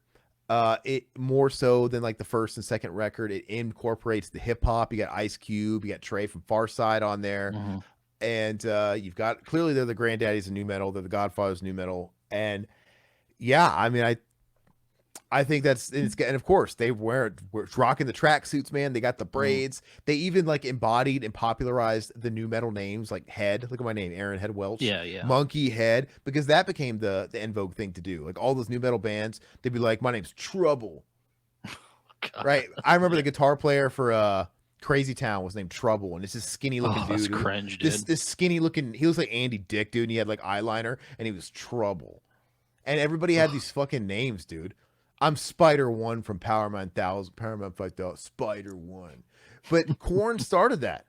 It more so than like the first and second record, it incorporates the hip hop. You got Ice Cube, you got Trey from Farside on there, and you've got, clearly they're the granddaddies of new metal, they're the godfathers of new metal, and yeah, I mean, I think and of course they were rocking the tracksuits, man. They got the braids. They even like embodied and popularized the new metal names, like Head. Look at my name, Aaron Head Welch. Yeah. Monkey Head, because that became the en vogue thing to do. Like all those new metal bands, they'd be like, my name's Trouble. Right? I remember the guitar player for Crazy Town was named Trouble, and it's this skinny looking dude. That's cringe, dude. This skinny looking, he was like Andy Dick, dude, and he had like eyeliner, and he was Trouble. And everybody had these fucking names, dude. I'm Spider One from Power Man 5000, Spider One. But Korn started that.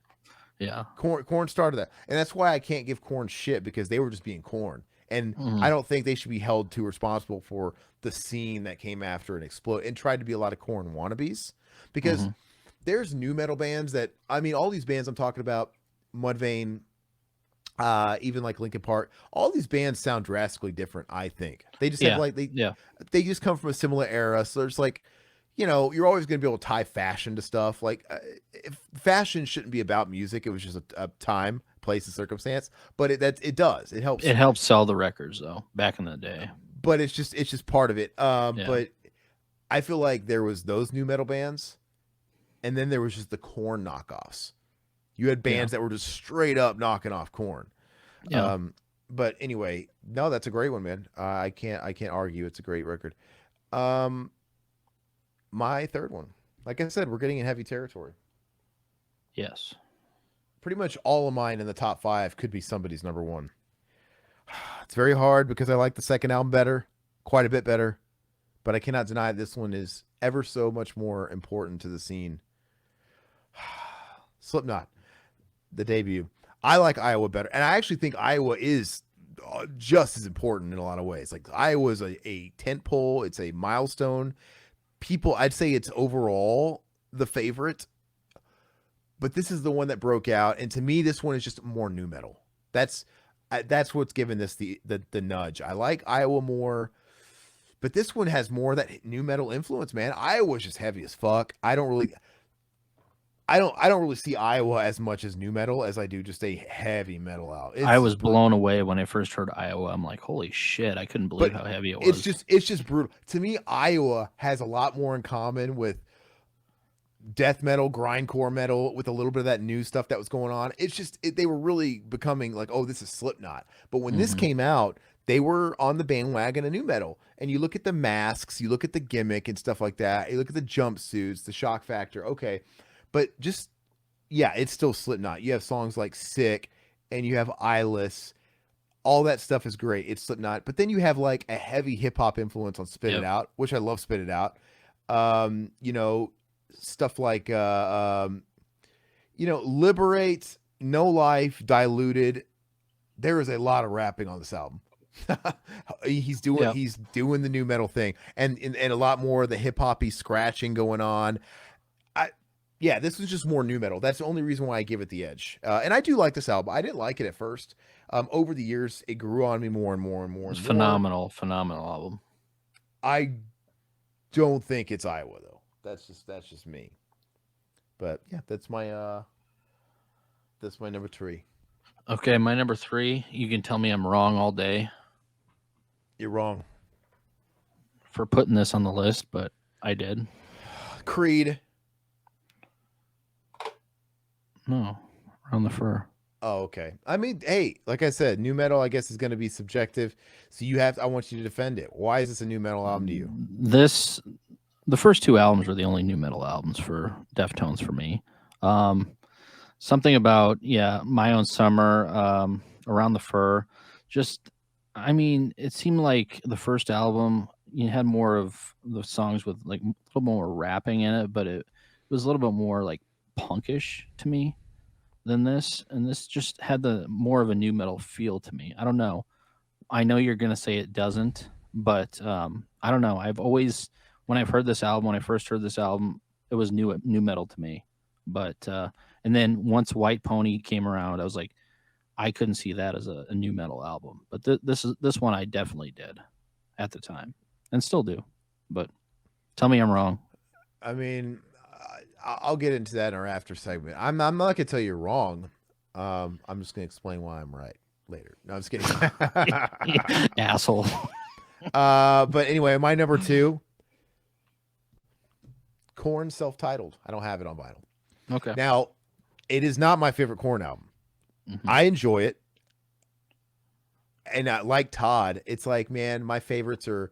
Yeah. Korn started that. And that's why I can't give Korn shit, because they were just being Korn. And I don't think they should be held too responsible for the scene that came after and explode and tried to be a lot of Korn wannabes. Because there's new metal bands that, I mean, all these bands I'm talking about, Mudvayne, even like Linkin Park, all these bands sound drastically different. I think they just have like they just come from a similar era, so there's like, you're always going to be able to tie fashion to stuff. Like if fashion shouldn't be about music, it was just a time, place, and circumstance. But it helps sell the records though back in the day. But it's just part of it. But I feel like there was those new metal bands, and then there was just the Korn knockoffs. You had bands that were just straight up knocking off Korn. Yeah. But anyway, no, that's a great one, man. I can't argue. It's a great record. My third one, like I said, we're getting in heavy territory. Yes. Pretty much all of mine in the top 5 could be somebody's number 1. It's very hard because I like the second album better, quite a bit better, but I cannot deny this one is ever so much more important to the scene. Slipknot, the debut. I like Iowa better, and I actually think Iowa is just as important in a lot of ways. Like, Iowa is a tent pole, it's a milestone. I'd say it's overall the favorite, but this is the one that broke out, and to me, this one is just more new metal. That's what's given this the nudge. I like Iowa more, but this one has more of that new metal influence, man. Iowa's just heavy as fuck. I don't really see Iowa as much as new metal as I do just a heavy metal out. I was blown away when I first heard Iowa. I'm like, holy shit! I couldn't believe how heavy it was. It's just brutal to me. Iowa has a lot more in common with death metal, grindcore metal, with a little bit of that new stuff that was going on. It's just they were really becoming like, oh, this is Slipknot. But when this came out, they were on the bandwagon of new metal. And you look at the masks, you look at the gimmick and stuff like that. You look at the jumpsuits, the shock factor. Okay. But just, it's still Slipknot. You have songs like Sick and you have Eyeless. All that stuff is great. It's Slipknot, but then you have like a heavy hip hop influence on Spit It Yep. Out, which I love. Spit It Out. You know, stuff like Liberate, No Life, Diluted. There is a lot of rapping on this album. he's doing Yep. he's doing the new metal thing, and a lot more of the hip hoppy scratching going on. I Yeah, this was just more new metal. That's the only reason why I give it the edge. And I do like this album. I didn't like it at first. Over the years, it grew on me more and more and more It's and more. phenomenal album. I don't think it's Iowa though. That's just me. But yeah, that's my number three. Okay, my number 3. You can tell me I'm wrong all day You're wrong. for putting this on the list, but I did. Creed. No, Around the Fur. Oh, okay. I mean, hey, like I said, new metal, I guess, is going to be subjective. So I want you to defend it. Why is this a new metal album to you? The first 2 albums were the only new metal albums for Deftones for me. Something about My Own Summer, Around the Fur. Just, I mean, it seemed like the first album you had more of the songs with like a little more rapping in it, but it was a little bit more like punkish to me than this, and this just had the more of a new metal feel to me. I don't know. I know you're gonna say it doesn't, but I don't know. I've always, when I've heard this album, when I first heard this album, it was new metal to me. But and then once White Pony came around, I was like, I couldn't see that as a new metal album. But this one I definitely did at the time, and still do. But tell me I'm wrong. I mean, I'll get into that in our after segment. I'm not going to tell you you're wrong. I'm just going to explain why I'm right later. No, I'm just kidding. Asshole. But anyway, my number 2, Korn, self-titled. I don't have it on vinyl. Okay. Now, it is not my favorite Korn album. Mhm. I enjoy it. And like Todd, it's like, man, my favorites are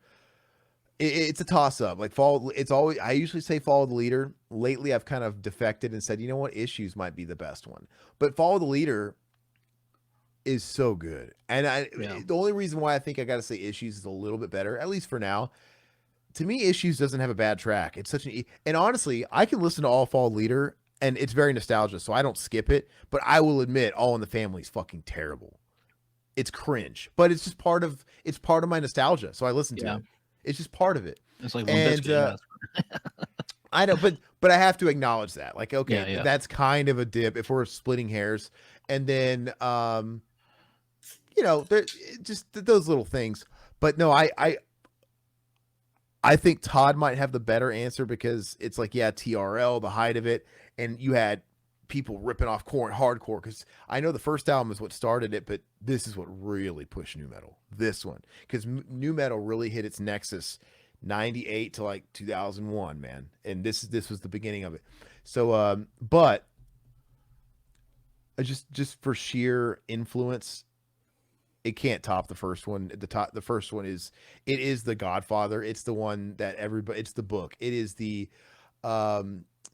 it's a toss up. Like I usually say Follow the Leader. Lately I've kind of defected and said, you know what, Issues might be the best one. But Follow the Leader is so good. And the only reason why I think I got to say Issues is a little bit better, at least for now. To me, Issues doesn't have a bad track. It's and honestly, I can listen to all Follow the Leader and it's very nostalgic, so I don't skip it, but I will admit All in the Family is fucking terrible. It's cringe, but it's part of my nostalgia, so I listen to it. It's just part of it. It's like and I know, but I have to acknowledge that. Like, okay, that's kind of a dip if we're splitting hairs. And then there just those little things. But no, I think Todd might have the better answer because it's like, TRL, the height of it, and you had people ripping off Korn hardcore, because I know the first album is what started it, but this is what really pushed new metal. This one, because new metal really hit its nexus 98 to like 2001, man, and this was the beginning of it. So but just for sheer influence, it can't top the first one. The first one is the Godfather. It's the one that it's the book. It is the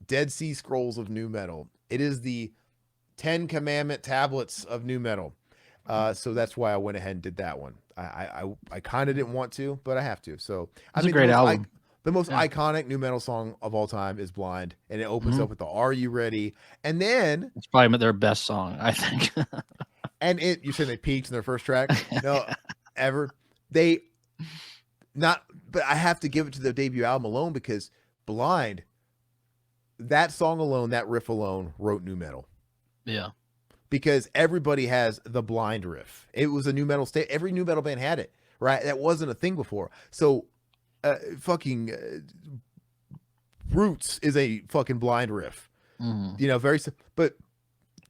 Dead Sea Scrolls of new metal. It is the 10 Commandment tablets of new metal. So that's why I went ahead and did that one. I kind of didn't want to, but I have to. So it's a great album. The most iconic new metal song of all time is Blind, and it opens up with the Are You Ready? And then it's probably their best song, I think. And you said they peaked in their first track? No, ever. But I have to give it to their debut album alone, because Blind, that song alone, that riff alone, wrote new metal. Yeah. Because everybody has the Blind riff. It was a new metal state. Every new metal band had it, right? That wasn't a thing before. So Roots is a fucking Blind riff. Mm-hmm. But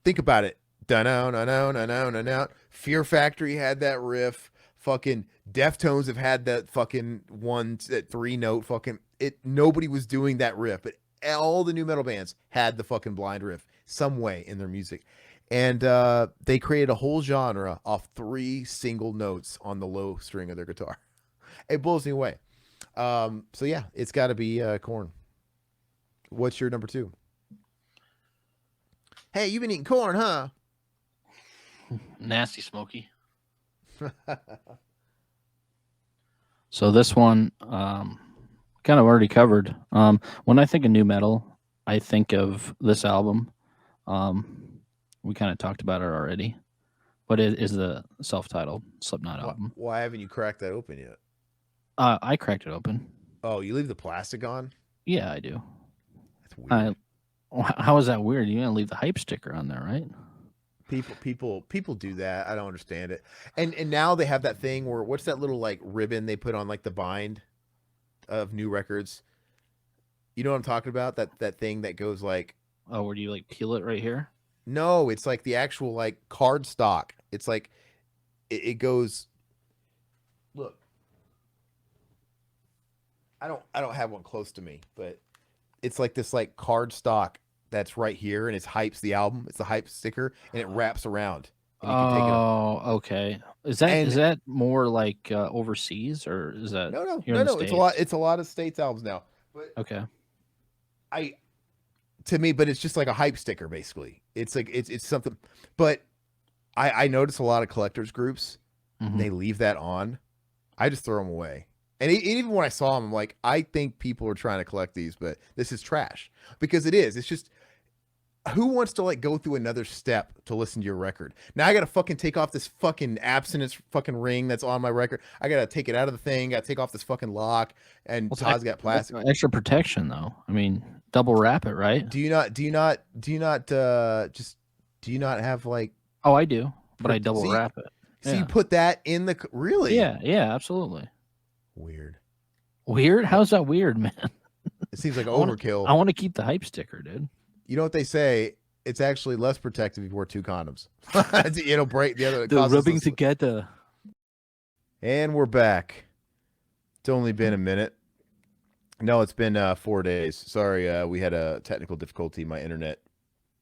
think about it. Da-no. Fear Factory had that riff. Fucking Deftones have had that fucking that 3-note fucking it. Nobody was doing that riff, but all the new metal bands had the fucking Blind riff some way in their music. And they created a whole genre off 3 single notes on the low string of their guitar. It blows me away. So yeah, it's got to be Korn. What's your number 2? Hey, you've been eating corn, huh? Nasty Smoky. So this one, kind of already covered. When I think of new metal, I think of this album. We kind of talked about it already, but it is the self-titled Slipknot album. Why haven't you cracked that open yet? I cracked it open. Oh, you leave the plastic on? Yeah, I do. That's weird. How is that weird? You're gonna leave the hype sticker on there, right? People do that. I don't understand it. And now they have that thing where what's that little like ribbon they put on like the bind of new records? You know what I'm talking about? That thing that goes like Oh, where do you like peel it right here? no, it's like the actual like card stock. It's like it goes look. I don't have one close to me, but it's like this like card stock that's right here and it's hypes the album. It's the hype sticker and it wraps around and you can take it off. Oh, okay. Is And that more like overseas or is that here in the no. States? It's a lot of states albums now. But Okay. I to me, but it's just like a hype sticker basically. It's like it's something. But I notice a lot of collectors groups and Hmm. they leave that on. I just throw them away. And even when I saw them, I'm like, I think people are trying to collect these, but this is trash because it is. It's just who wants to like go through another step to listen to your record? Now I gotta fucking take off this fucking abstinence fucking ring that's on my record. I gotta take it out of the thing. Gotta take off this fucking lock. And Well, Todd's got plastic. extra protection though. I mean, double wrap it, right? Do you not? Do you not? Do you not? Just do you not have like? Oh, I do, but I double See, wrap it. so Yeah. you put that in the really? Yeah, absolutely. Weird. Weird? How's that weird, man? It seems like I wanna- overkill. I want to keep the hype sticker, dude. You know what they say? It's actually less protective if you wear two condoms. It'll break the other. The rubbing together. And we're back. It's only been a minute. No, it's been 4 days. Sorry, we had a technical difficulty. My internet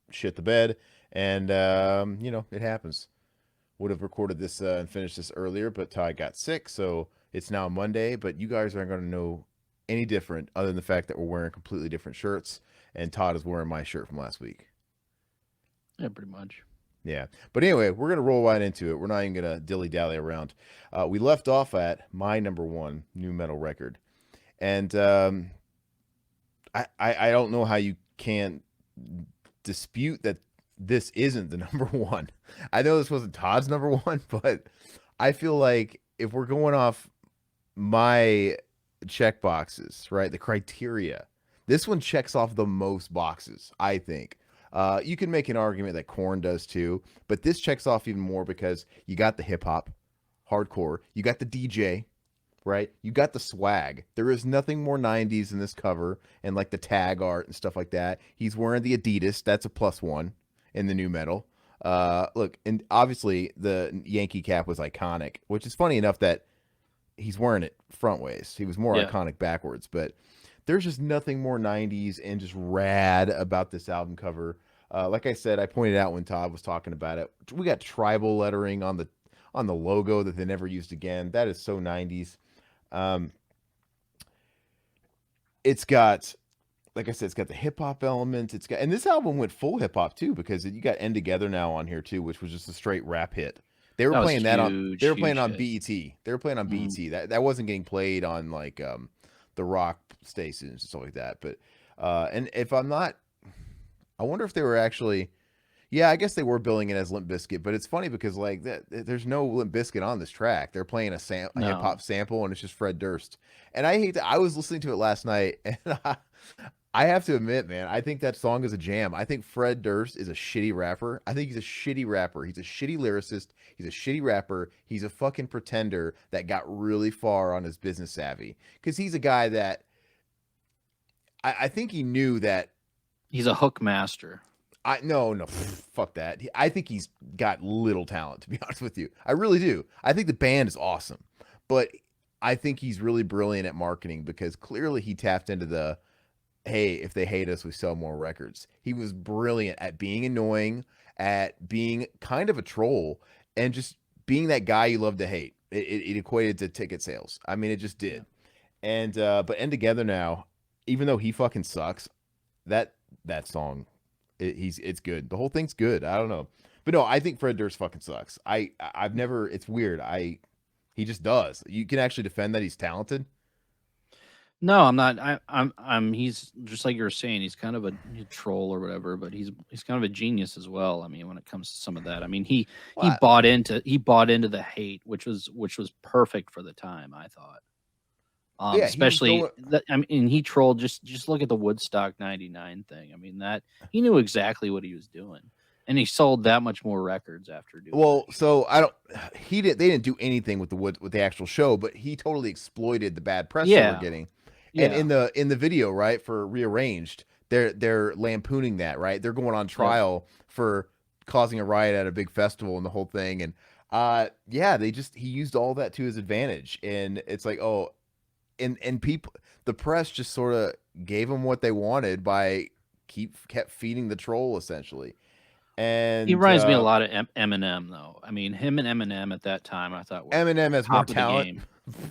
shit the bed, and it happens. Would have recorded this and finished this earlier, but Ty got sick, so it's now Monday. But you guys aren't going to know any different, other than the fact that we're wearing completely different shirts, and Todd is wearing my shirt from last week. Yeah, pretty much. Yeah. But anyway, we're going to roll right into it. We're not even going to dilly-dally around. We left off at my number one new metal record. And I don't know how you can dispute that this isn't the number one. I know this wasn't Todd's number one, but I feel like if we're going off my check boxes, right, the criteria, this one checks off the most boxes, I think. You can make an argument that Korn does too, but this checks off even more because you got the hip hop, hardcore, you got the DJ, right? You got the swag. There is nothing more 90s in this cover and like the tag art and stuff like that. He's wearing the Adidas. That's a +1 in the new metal. Look, and obviously the Yankee cap was iconic, which is funny enough that he's wearing it front ways. He was more iconic backwards, but there's just nothing more 90s and just rad about this album cover. Like I said, I pointed out when Todd was talking about it, we got tribal lettering on the logo that they never used again. That is so 90s. It's got, like I said, it's got the hip hop element. It's got, and this album went full hip hop too, because you got End Together Now on here too, which was just a straight rap hit. They were playing that on. They were playing on BET. They were playing on BET. That wasn't getting played on like the rock stations and stuff like that. But and if I'm not, I wonder if they were actually. Yeah, I guess they were billing it as Limp Bizkit, but it's funny because like there's no Limp Bizkit on this track. They're playing a hip hop sample, and it's just Fred Durst. And I hate that. I was listening to it last night, and I have to admit, man, I think that song is a jam. I think Fred Durst is a shitty rapper. I think he's a shitty rapper. He's a shitty lyricist. He's a shitty rapper. He's a fucking pretender that got really far on his business savvy. Because he's a guy that I think he knew that he's a hook master. No, fuck that. I think he's got little talent, to be honest with you. I really do. I think the band is awesome, but I think he's really brilliant at marketing because clearly he tapped into the, hey, if they hate us, we sell more records. He was brilliant at being annoying, at being kind of a troll, and just being that guy you love to hate. It equated to ticket sales. I mean, it just did. Yeah. And but End Together Now, even though he fucking sucks, that song. It's good. The whole thing's good. I don't know. But no, I think Fred Durst fucking sucks. I've never. It's weird. He just does. You can actually defend that he's talented. No, I'm not. I'm. He's just like you were saying. He's kind of a troll or whatever, but he's kind of a genius as well. I mean, when it comes to some of that, I mean, he What? bought into the hate, which was perfect for the time. I thought, Yeah, he was especially going. that. I mean, he trolled. Just look at the Woodstock '99 thing. I mean, that he knew exactly what he was doing, and he sold that much more records after doing Well, that shit. so I don't. He did. They didn't do anything with the actual show, but he totally exploited the bad press they were Yeah, getting. And yeah, in the video, right, for Rearranged, they're lampooning that, right? They're going on yep. trial for causing a riot at a big festival and the whole thing. And yeah, he used all that to his advantage. And it's like, oh, and people, the press just sort of gave him what they wanted by kept feeding the troll essentially. He And reminds me a lot of Eminem, though. I mean, him and Eminem at that time, I thought were Eminem has more top of the talent. game.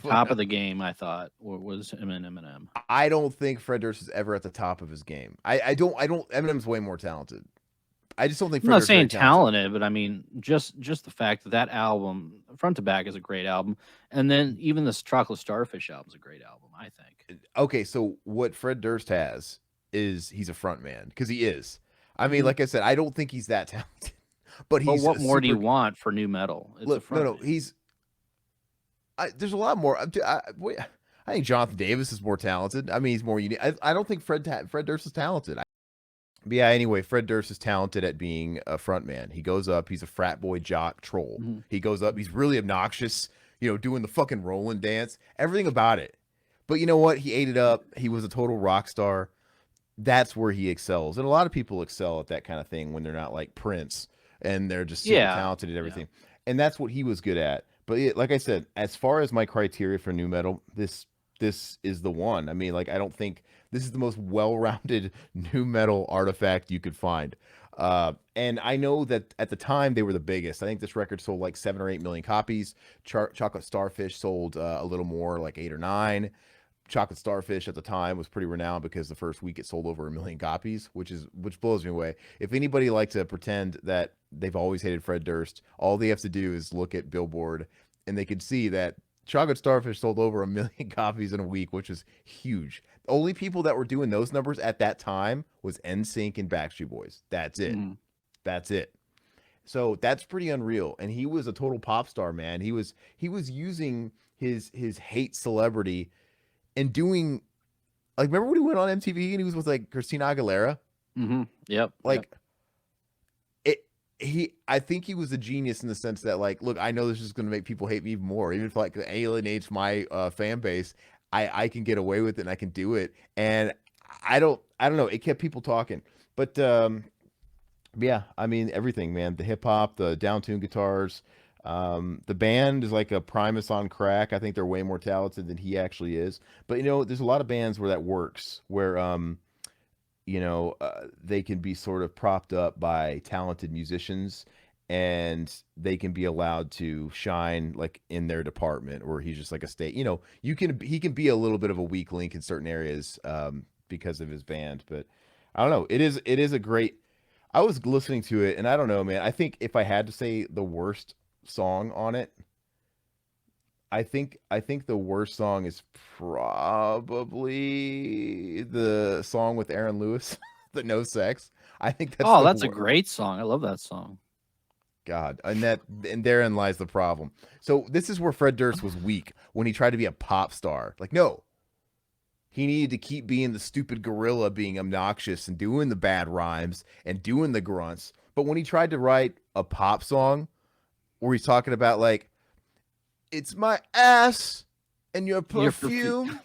But Top of the game, I thought was him and Eminem. I don't think Fred Durst is ever at the top of his game. I don't. Eminem's way more talented. I just don't think I'm Fred not Durst is very saying talented. talented, but I mean, just the fact that that album, front to back, is a great album, and then even this Chocolate Starfish album is a great album. I think. Okay, so what Fred Durst has is he's a front man because he is. I mean, Hmm. like I said, I don't think he's that talented, but But he's what a more do super. you want for new metal? It's a Look, no, front no, man. he's. There's a lot more. Wait, I think Jonathan Davis is more talented. I mean, he's more unique. I don't think Fred Durst is talented. But yeah, anyway, Fred Durst is talented at being a front man. He goes up, he's a frat boy jock troll. Hmm. He goes up, he's really obnoxious, doing the fucking Roland dance, everything about it. But you know what? He ate it up. He was a total rock star. That's where he excels. And a lot of people excel at that kind of thing when they're not like Prince and they're just super Yeah, talented at yeah. everything. And that's what he was good at. But yeah, like I said, as far as my criteria for new metal, this is the one. I mean, like I don't think this is the most well-rounded new metal artifact you could find. And I know that at the time they were the biggest. I think this record sold like 7 or 8 million copies. Chocolate Starfish sold a little more, like 8 or 9. Chocolate Starfish at the time was pretty renowned because the first week it sold over 1 million copies, which blows me away. If anybody like to pretend that they've always hated Fred Durst, all they have to do is look at Billboard, and they could see that Chocolate Starfish sold over 1 million copies in a week, which is huge. The only people that were doing those numbers at that time was NSYNC and Backstreet Boys. That's it. Mhm. That's it. So that's pretty unreal. And he was a total pop star, man. He was using his hate celebrity and doing, like, remember when he went on MTV and he was with like Christina Aguilera? Mhm. Yep. Yep. Like it I think he was a genius in the sense that, like, look, I know this is gonna make people hate me even more. Even if like it alienates my fan base, I can get away with it and I can do it. And I don't know, it kept people talking. But yeah, I mean everything, man. The hip hop, the downtuned guitars. The band is like a Primus on crack. I think they're way more talented than he actually is. But there's a lot of bands where that works, where they can be sort of propped up by talented musicians, and they can be allowed to shine like in their department, or he's just like a state. He can be a little bit of a weak link in certain areas because of his band. But I don't know. It is a great. I was listening to it, and I don't know, man. I think if I had to say the worst song on it, I think the worst song is probably the song with Aaron Lewis, the No Sex. I think that's Oh, the that's a worst. great song. I love that song. God, and therein lies the problem. So this is where Fred Durst was weak when he tried to be a pop star. Like, no, he needed to keep being the stupid gorilla, being obnoxious and doing the bad rhymes and doing the grunts. But when he tried to write a pop song where he's talking about like, it's my ass and your Your perfume. perfume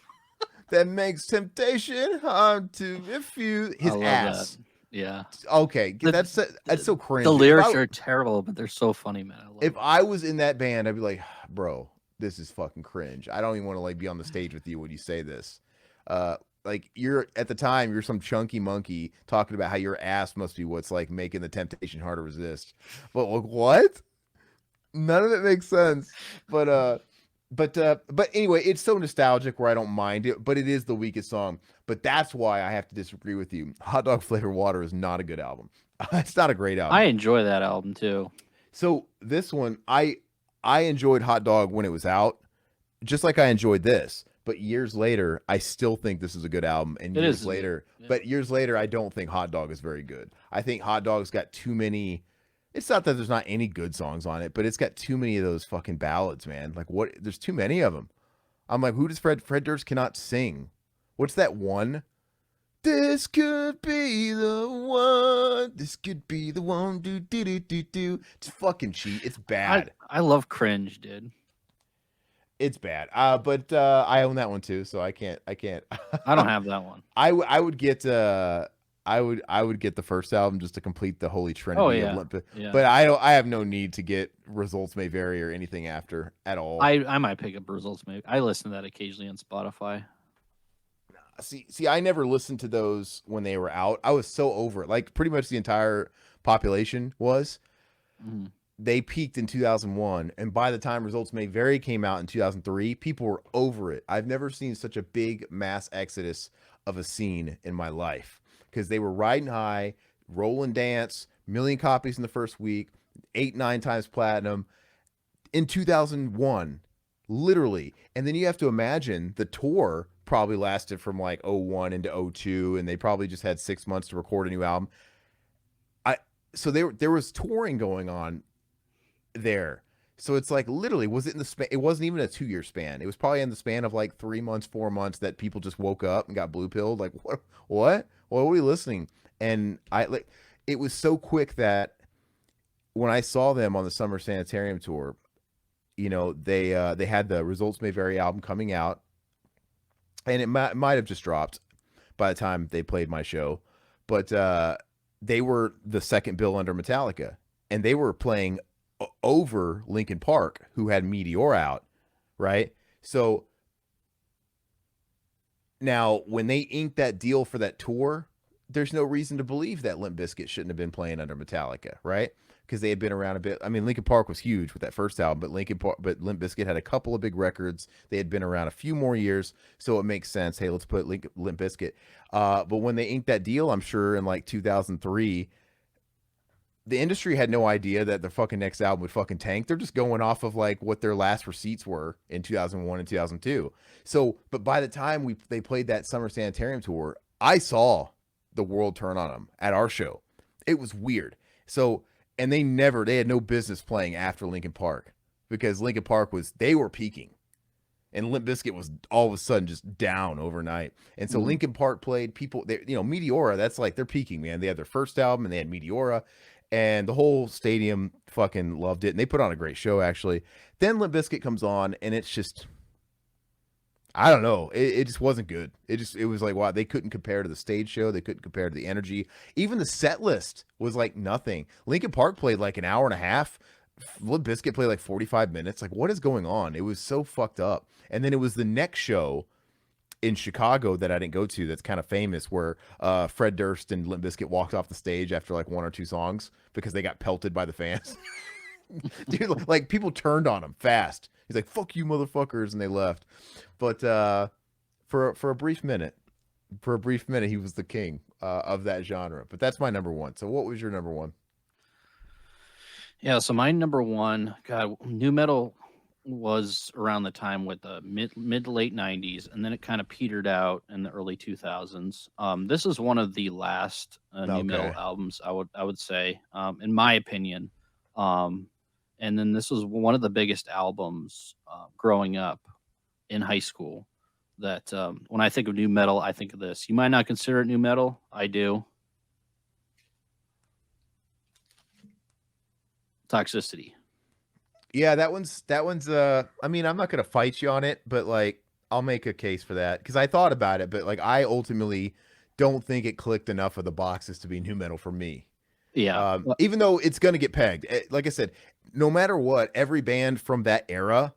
that makes temptation hard to refuse. I His love that. ass. Yeah. Okay, The that's so cringe. the lyrics are terrible, but they're so funny, man. I love If them. I was in that band, I'd be like, bro, this is fucking cringe. I don't even want to like be on the stage with you when you say this. Like you're at the time, you're some chunky monkey talking about how your ass must be what's like making the temptation hard to resist. But like, what? None of it makes sense. But but anyway, it's so nostalgic where I don't mind it, but it is the weakest song. But that's why I have to disagree with you. Hot Dog Flavor Water is not a good album. It's not a great I album. enjoy that album too. So this one, I enjoyed Hot Dog when it was out, just like I enjoyed this. But years later, I still think this is a good album. And It years is. later, Yeah. but years later, I don't think Hot Dog is very good. I think Hot Dog's got too many. It's not that there's not any good songs on it, but it's got too many of those fucking ballads, man. Like what? There's too many of them. I'm like, who does Fred Durst cannot sing? What's that one? This could be the one. This could be the one. Do do do do do. It's fucking cheap. It's bad. I love cringe, dude. It's bad. But I own that one too, so I can't. I don't have that one. I would get. I would get the first album just to complete the holy trinity Oh of yeah, Limp. yeah. But I don't. I have no need to get Results May Vary or anything after at all. I might pick up results. Maybe I listen to that occasionally on Spotify. See, I never listened to those when they were out. I was so over it. Like pretty much the entire population was. Mhm. They peaked in 2001, and by the time Results May Vary came out in 2003, people were over it. I've never seen such a big mass exodus of a scene in my life because they were riding high, rolling dance, million copies in the first week, 8, 9 times platinum in 2001, literally. And then you have to imagine the tour probably lasted from like '01 into '02, and they probably just had 6 months to record a new album. So there was touring going on there. So it's like literally, was it in the span? It wasn't even a 2 year span. It was probably in the span of like 3 months, 4 months that people just woke up and got blue pilled. Like what are we listening? And I like, it was so quick that when I saw them on the Summer Sanitarium tour, they had the Results May Vary album coming out, and it might have just dropped by the time they played my show, but they were the second bill under Metallica, and they were playing over Linkin Park, who had Meteor out, right? So now when they inked that deal for that tour, there's no reason to believe that Limp Bizkit shouldn't have been playing under Metallica, right? Because they had been around a bit. I mean, Linkin Park was huge with that first album, but Limp Bizkit had a couple of big records. They had been around a few more years, so it makes sense. Hey, let's put Limp Bizkit. But when they inked that deal, I'm sure in like 2003, the industry had no idea that their fucking next album would fucking tank. They're just going off of like what their last receipts were in 2001 and 2002. So, but by the time they played that Summer Sanitarium tour, I saw the world turn on them at our show. It was weird. So, and they had no business playing after Linkin Park because Linkin Park they were peaking, and Limp Bizkit was all of a sudden just down overnight. And so Linkin Park played, Meteora, that's like they're peaking, man. They had their first album and they had Meteora, and the whole stadium fucking loved it. And they put on a great show, actually. Then Limp Bizkit comes on, and it's just, I don't know. It just wasn't good. It was like, wow, they couldn't compare to the stage show. They couldn't compare to the energy. Even the set list was like nothing. Linkin Park played like an hour and a half. Limp Bizkit played like 45 minutes. Like, what is going on? It was so fucked up. And then it was the next show in Chicago that I didn't go to that's kind of famous, where Fred Durst and Limp Bizkit walked off the stage after like 1 or 2 songs because they got pelted by the fans. Dude, like people turned on him fast. He's like, "Fuck you, motherfuckers," and they left. But for a brief minute, he was the king of that genre. But that's my number one. So what was your number one? Yeah, so my number one, God, new metal was around the time with the mid to late 90s, and then it kind of petered out in the early 2000s. This is one of the last new metal albums, I would say, in my opinion. And then this was one of the biggest albums growing up in high school. That when I think of new metal, I think of this. You might not consider it new metal. I do. Toxicity. Yeah, that one's I mean, I'm not gonna fight you on it, but like I'll make a case for that because I thought about it, but like I ultimately don't think it clicked enough of the boxes to be new metal for me. Yeah. Even though it's gonna get pegged. Like I said, no matter what, every band from that era,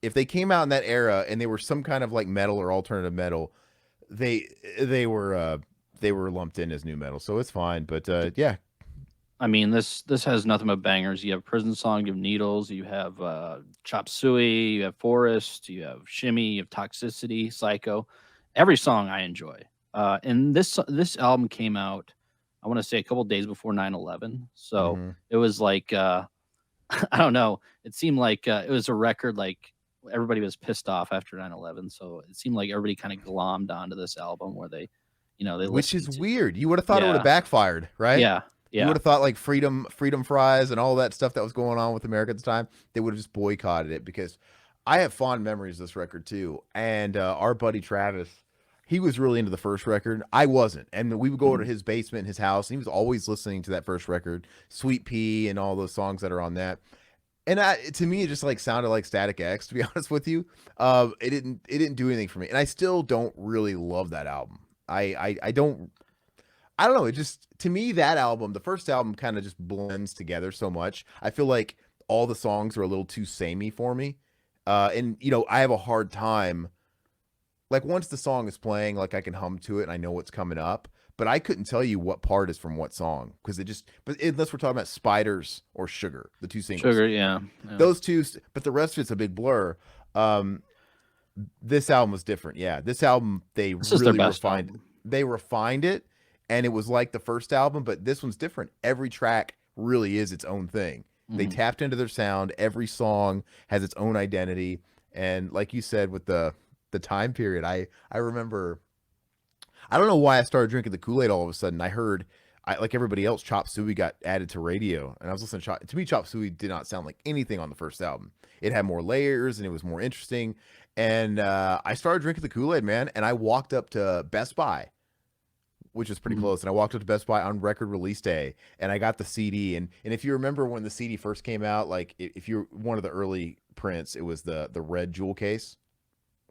if they came out in that era and they were some kind of like metal or alternative metal, they were lumped in as new metal, so it's fine. But yeah, I mean, this has nothing but bangers. You have Prison Song, you have Needles, you have Chop Suey, you have Forest, you have Shimmy, you have Toxicity, Psycho. Every song I enjoy. And this album came out, I want to say a couple days before 9/11. So Hmm. it was like I don't know. It seemed like it was a record like everybody was pissed off after 9/11. So it seemed like everybody kind of glommed onto this album where they Which is listened to. weird. You would have thought it would have Yeah. backfired, right? Yeah. You would Yeah. have thought like freedom fries and all that stuff that was going on with America at the time, they would have just boycotted it because I have fond memories of this record too. And our buddy Travis, he was really into the first record. I wasn't. And we would go to Mhm. his basement in his house, and he was always listening to that first record, Sweet Pea and all those songs that are on that. And to me, it just like sounded like Static X, to be honest with you. It didn't do anything for me. And I still don't really love that album. I don't know. It just to me that album, the first album, kind of just blends together so much. I feel like all the songs are a little too samey for me, and I have a hard time. Like once the song is playing, like I can hum to it and I know what's coming up, but I couldn't tell you what part is from what song because it just. But unless we're talking about Spiders or Sugar, the two singles, Sugar, yeah. Yeah. those two. But the rest of it's a big blur. Um, this album was different. Yeah, this album they This is their really best refined. album. They refined it, and it was like the first album, but this one's different. Every track really is its own thing. They Mhm. tapped into their sound. Every song has its own identity, and like you said, with the time period, I remember. I don't know why I started drinking the Kool Aid all of a sudden. I heard. I, like everybody else, Chop Suey got added to radio, and I was listening to me. Chop Suey did not sound like anything on the first album. It had more layers, and it was more interesting. And I started drinking the Kool Aid, man. And I walked up to Best Buy, which was pretty Mhm. close. And I walked up to Best Buy on record release day, and I got the CD. And if you remember when the CD first came out, like if you're one of the early prints, it was the red jewel case.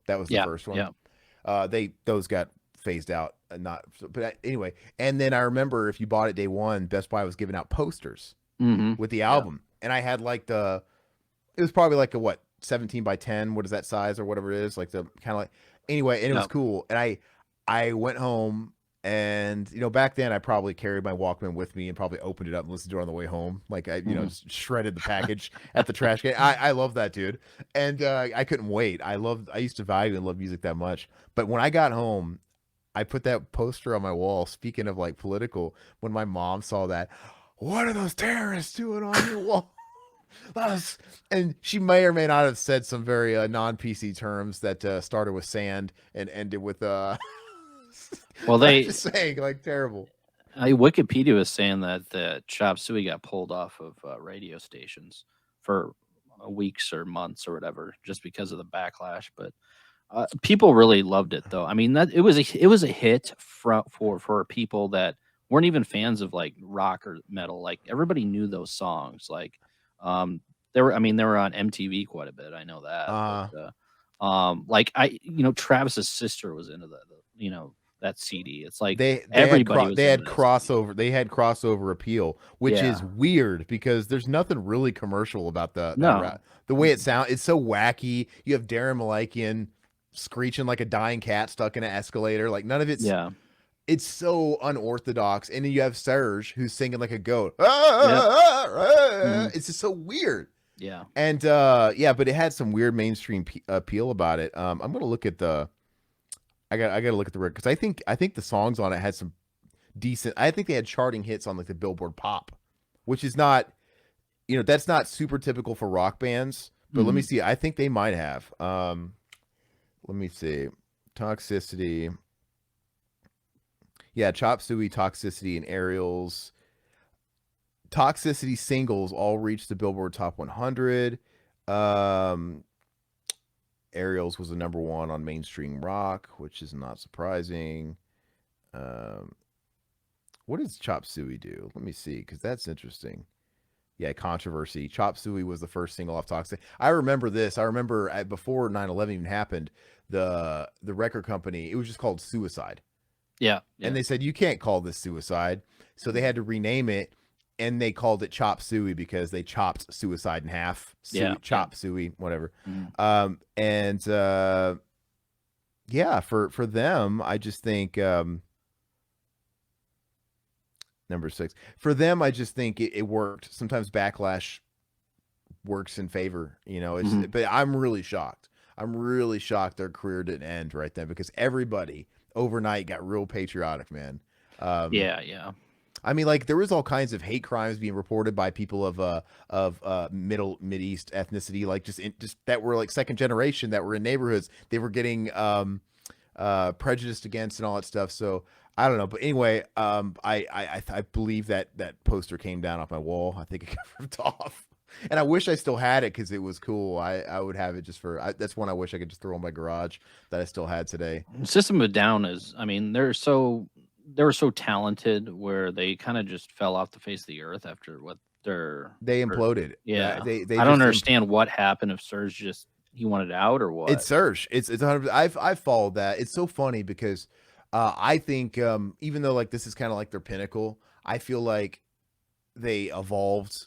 That was the Yeah. first one. Yeah. Those got phased out, not. But anyway, and then I remember if you bought it day one, Best Buy was giving out posters Mhm. with the Yeah. album, and I had like it was probably like a what 17 by 10, what is that size or whatever it is, like the kind of like anyway, and it was Yeah. cool. And I went home, and back then I probably carried my Walkman with me and probably opened it up and listened to it on the way home, like I Mhm. just shredded the package at the trash can. I love that, dude. And I couldn't wait. I used to value and love music that much, but when I got home, I put that poster on my wall. Speaking of like political, when my mom saw that, what are those terrorists doing on your wall? Us. And she may or may not have said some very non-PC terms that started with sand and ended with Well, but I'm just saying, like, terrible. Wikipedia was saying that Chop Suey got pulled off of radio stations for weeks or months or whatever, just because of the backlash. But people really loved it, though. I mean, that it was a hit for people that weren't even fans of like rock or metal. Like everybody knew those songs. Like, they were on MTV quite a bit. I know that, Uh but like Travis's sister was into that CD. It's like everybody was they into had that CD. crossover appeal, which is Yeah. weird because there's nothing really commercial about No. the way it Mm-mm. sounds. It's so wacky. You have Darren Malakian screeching like a dying cat stuck in an escalator. Like none of Yeah. it's so unorthodox. And then you have Serge who's singing like a goat. Yep. Mhm. It's just so weird. Yeah. And yeah, but it had some weird mainstream appeal about it. I'm gonna look at the. I gotta look at the record because I think the songs on it had some decent. I think they had charting hits on like the Billboard Pop, which is not that's not super typical for rock bands. But let me Mhm. see. I think they might have. Let me see. Toxicity. Yeah, Chop Suey, Toxicity, and Aerials. Toxicity singles all reached the Billboard Top 100. Um, Aerials was the number one on mainstream rock, which is not surprising. Um, what does Chop Suey do? Let me see, because that's interesting. Yeah, controversy. Chop Suey was the first single off Toxic. I remember this. I remember before 9/11 even happened, the record company, it was just called Suicide. Yeah. And Yeah. they said, you can't call this Suicide. So they had to rename it, and they called it Chop Suey because they chopped Suicide in half. Yeah. Chop Suey, whatever. Mhm. And yeah, for them, I just think Number 6 for them. I just think it worked. Sometimes backlash works in favor. It's Mhm. but I'm really shocked. I'm really shocked their career didn't end right then because everybody overnight got real patriotic, man. Um, Yeah, yeah. I mean, like there was all kinds of hate crimes being reported by people of Mid East ethnicity, like just that were like second generation that were in neighborhoods they were getting prejudiced against and all that stuff. So I don't know, but anyway, I believe that poster came down off my wall. I think it got ripped off, and I wish I still had it because it was cool. I would have it just that's one I wish I could just throw in my garage that I still had today. System of a Down is, I mean, they were so talented where they kind of just fell off the face of the earth after what their They or imploded. yeah. They I don't just understand what happened if Serge just he wanted out or It's what. Surge. It's 100. I've followed that. It's so funny because I think even though like this is kind of like their pinnacle, I feel like they evolved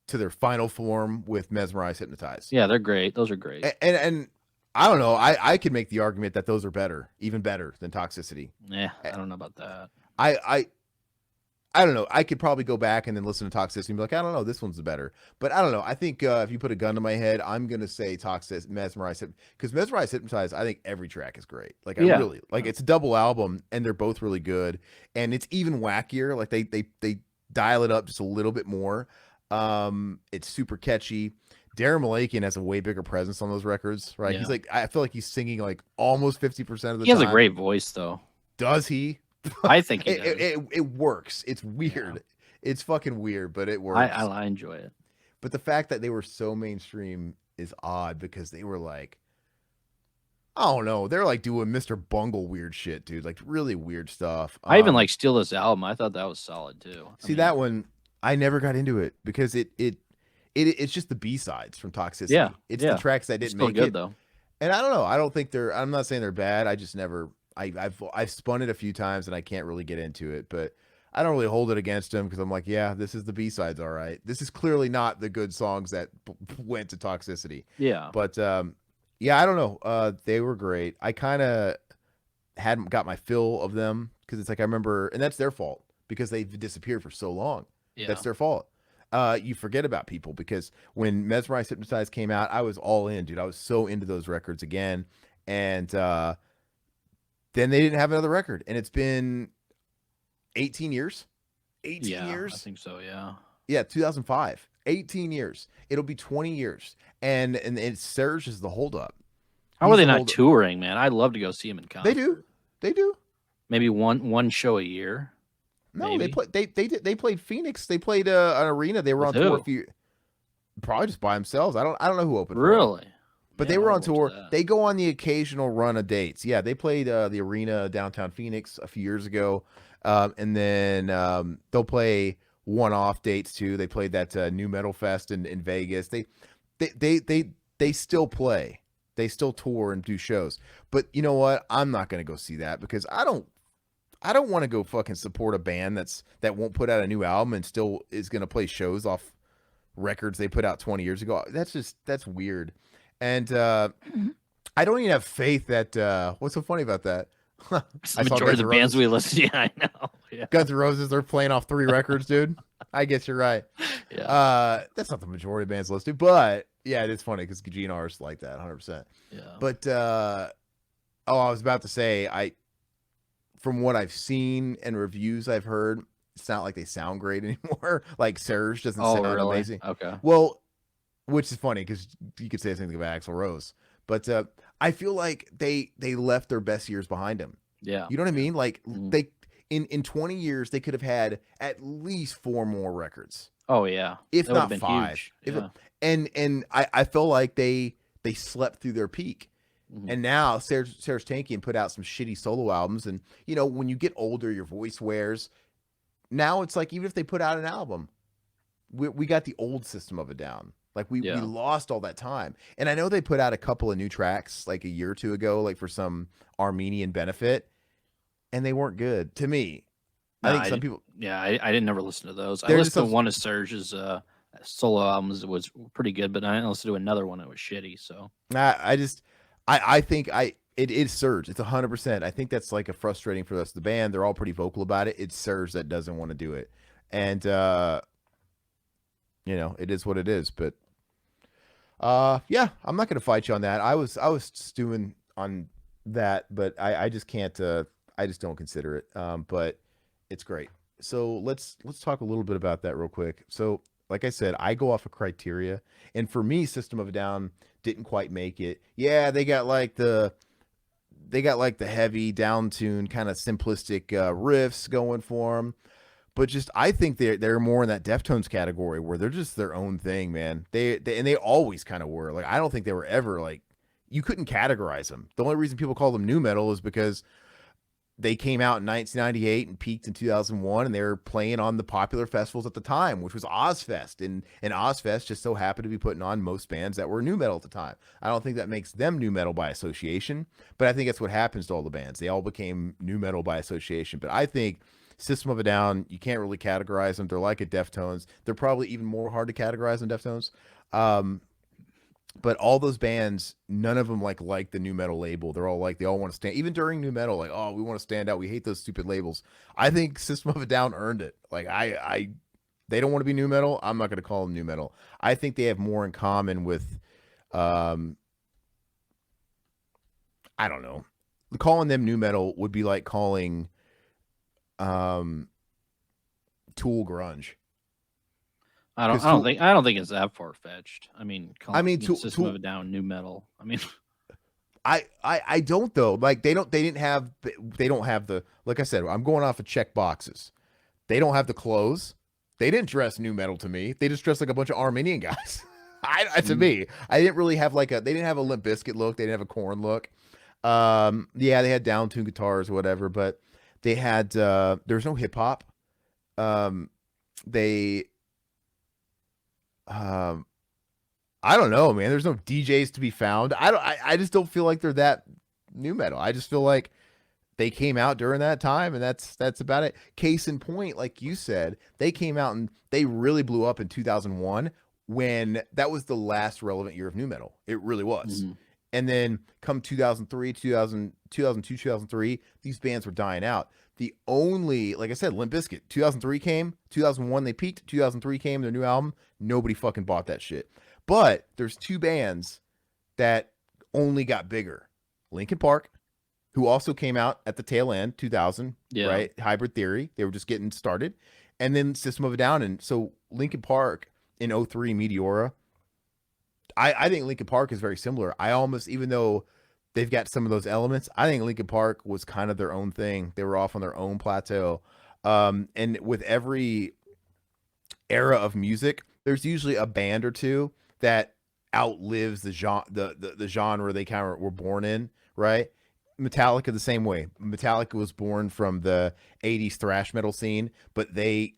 to their final form with Mesmerize, Hypnotize, Yeah, they're great. Those are great. and I don't know. I could make the argument that those are better, even better than Toxicity. Yeah, I don't know about that. I I I don't know. I could probably go back and then listen to Toxicity and be like, I don't know, this one's better. But I don't know. I think if you put a gun to my head, I'm gonna say Toxic Mesmerize, because Mesmerize, Hypnotize, I think every track is great. Like I Yeah. really like it's a double album and they're both really good. And it's even wackier. Like they dial it up just a little bit more. It's super catchy. Darren Malakian has a way bigger presence on those records, right? He's Yeah. like, I feel like he's singing like almost 50% of the He has a time. great voice though. Does he? I think he it, does. it works. It's weird. It's fucking weird, but it works. I enjoy it. But the fact that they were so mainstream is odd because they were like, I don't know, they're like doing Mr. Bungle weird shit, dude. Like really weird stuff. I even like Steal This Album. I thought that was solid too. See that one, I never got into it because it's just the B sides from Toxicity. Yeah, It's yeah. the tracks that It's didn't still make good it. though. And I don't know. I don't think they're. I'm not saying they're bad. I just never. I've spun it a few times and I can't really get into it. But I don't really hold it against them because I'm like, yeah, this is the B sides, all right. This is clearly not the good songs that went to Toxicity. Yeah. But yeah, I don't know. They were great. I kind of hadn't got my fill of them because it's like I remember, and that's their fault because they've disappeared for so long. Yeah. That's their fault. You forget about people because when Mesmerize, Hypnotize came out, I was all in, dude. I was so into those records again, and then they didn't have another record, and it's been 18 years. 18 Yeah, years. I think so, yeah. Yeah, 2005. 18 years. It'll be 20 years, and Serge is the holdup. How He's are they the not holdup. touring, man? I'd love to go see them in concert. They do. They do. Maybe one show a year. No, Maybe. they played Phoenix. They played an arena. They were on With tour who? a few, probably just by themselves. I don't know who opened for them. Really? But Man, they were I on wanna watch tour. that. They go on the occasional run of dates. Yeah, they played the arena downtown Phoenix a few years ago, and then they'll play one-off dates too. They played that New Metal Fest in Vegas. They still play. They still tour and do shows. But you know what? I'm not gonna go see that because I don't want to go fucking support a band that won't put out a new album and still is gonna play shows off records they put out 20 years ago. That's weird. And I don't even have faith that what's so funny about that? The I saw majority of Guns the N' bands Roses. we listen to, yeah, I know. Yeah. Guns N' Roses, they're playing off 3 records, dude. I guess you're right. Yeah. That's not the majority of bands listen to, but yeah, it's funny because GNR's like that 100%. Yeah. But I was about to say, from what I've seen and reviews I've heard, it's not like they sound great anymore. Like Serge doesn't Oh, sound really? amazing. Okay. Well, which is funny because you could say something about Axl Rose, but I feel like they left their best years behind them. Yeah. You know what I mean? Like Mhm. they in 20 years they could have had at least 4 more records, Oh yeah. if That would've not been 5. huge. If Yeah. and I feel like they slept through their peak. Mhm. And now Serge Tankian put out some shitty solo albums, and you know when you get older, your voice wears. Now it's like even if they put out an album, we got the old system of it down. Like we Yeah. lost all that time. And I know they put out a couple of new tracks like a year or two ago, like for some Armenian benefit, and they weren't good to me. I No, think some people. Yeah, I didn't never listen to those. I They're listened just to one of Serge's solo albums that was pretty good, but I didn't listen to another one that was shitty. So I think It surge. It's 100%. I think that's like a frustrating for the rest of the band. They're all pretty vocal about it. It's Surge that doesn't want to do it, and it is what it is. But yeah, I'm not gonna fight you on that. I was stewing on that, but I just can't. I just don't consider it. But it's great. So let's talk a little bit about that real quick. So like I said, I go off of criteria, and for me, System of a Down didn't quite make it. Yeah, they got like the heavy down tune kind of simplistic riffs going for them, but just I think they're more in that Deftones category where they're just their own thing, man. They always kind of were. Like I don't think they were ever like you couldn't categorize them. The only reason people call them new metal is because they came out in 1998 and peaked in 2001, and they were playing on the popular festivals at the time, which was Ozfest, and Ozfest just so happened to be putting on most bands that were new metal at the time. I don't think that makes them new metal by association, but I think that's what happens to all the bands. They all became new metal by association. But I think System of a Down, you can't really categorize them. They're like a Deftones. They're probably even more hard to categorize than Deftones. Um, but all those bands, none of them like the new metal label. They're all like they all want to stand, even during new metal, like, oh, we want to stand out. We hate those stupid labels. I think System of a Down earned it. Like they don't want to be new metal. I'm not going to call them new metal. I think they have more in common with, um, I don't know, calling them new metal would be like calling, um, Tool grunge. Because Tool, I don't think it's that far fetched. I mean, I mean, System of a Down new metal. I mean, I don't though. Like they don't have the, like I said, I'm going off of check boxes. They don't have the clothes. They didn't dress new metal to me. They just dressed like a bunch of Armenian guys. To mm, me, I didn't really have they didn't have a Limp Bizkit look. They didn't have a Corn look. Yeah, they had down tuned guitars or whatever, but they had there was no hip hop. Um, they um I don't know, man. There's no DJs to be found. I just don't feel like they're that new metal. I just feel like they came out during that time, and that's about it. Case in point, like you said, they came out and they really blew up in 2001 when that was the last relevant year of new metal. It really was. mm, And then come 2003, 2002, 2003, these bands were dying out. The only, like I said, Limp Bizkit, 2003 came, 2001 they peaked, 2003 came, their new album, nobody fucking bought that shit. But there's two bands that only got bigger. Linkin Park, who also came out at the tail end, 2000, yeah. right? Hybrid Theory, they were just getting started. And then System of a Down. And so Linkin Park in '03, Meteora, I think Linkin Park is very similar. I almost, even though they've got some of those elements, I think Linkin Park was kind of their own thing. They were off on their own plateau. And with every era of music, there's usually a band or two that outlives the genre, the genre they kind of were born in, right? Metallica the same way. Metallica was born from the 80s thrash metal scene, but they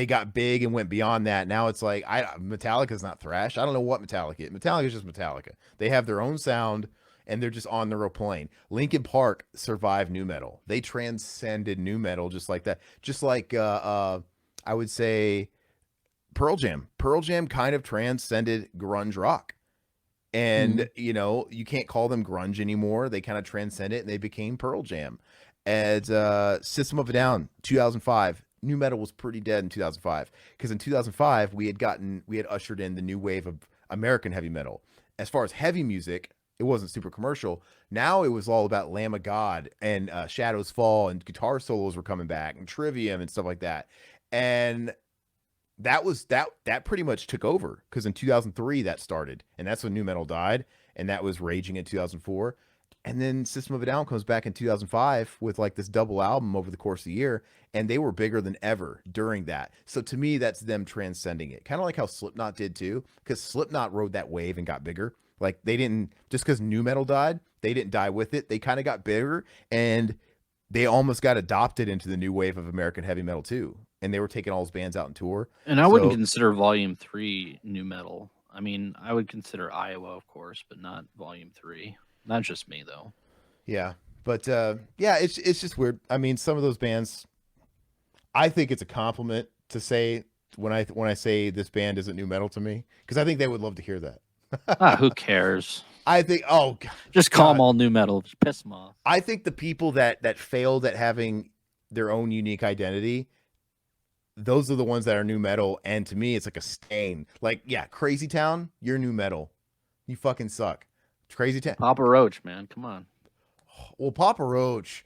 got big and went beyond that. Now it's like Metallica's not thrash. I don't know what Metallica is. Metallica's just Metallica. They have their own sound and they're just on their own plane. Linkin Park survived new metal. They transcended new metal just like that. Just like I would say Pearl Jam. Pearl Jam kind of transcended grunge rock. And mm. you can't call them grunge anymore. They kind of transcend it and they became Pearl Jam. And System of a Down, 2005. New metal was pretty dead in 2005 because in 2005 we had ushered in the new wave of American heavy metal. As far as heavy music, it wasn't super commercial. Now it was all about Lamb of God and Shadows Fall, and guitar solos were coming back and Trivium and stuff like that. And that pretty much took over because in 2003 that started, and that's when new metal died, and that was raging in 2004. And then System of a Down comes back in 2005 with like this double album over the course of the year, and they were bigger than ever during that. So to me, that's them transcending it, kind of like how Slipknot did too, because Slipknot rode that wave and got bigger. Like they didn't, just because new metal died, they didn't die with it. They kind of got bigger, and they almost got adopted into the new wave of American heavy metal too. And they were taking all those bands out on tour. And I wouldn't So consider Volume 3 new metal. I mean, I would consider Iowa, of course, but not Volume 3. That's just me, though. yeah, but yeah, it's just weird. I mean, some of those bands, I think it's a compliment to say when I say this band isn't new metal to me, because I think they would love to hear that. Who cares? I think. Oh Just call them God. all new metal. Just piss them off. I think the people that failed at having their own unique identity, those are the ones that are new metal. And to me, it's like a stain. Like, yeah, Crazy Town, you're new metal. You fucking suck. Crazy Town. Papa Roach, man, come on. Well, Papa Roach,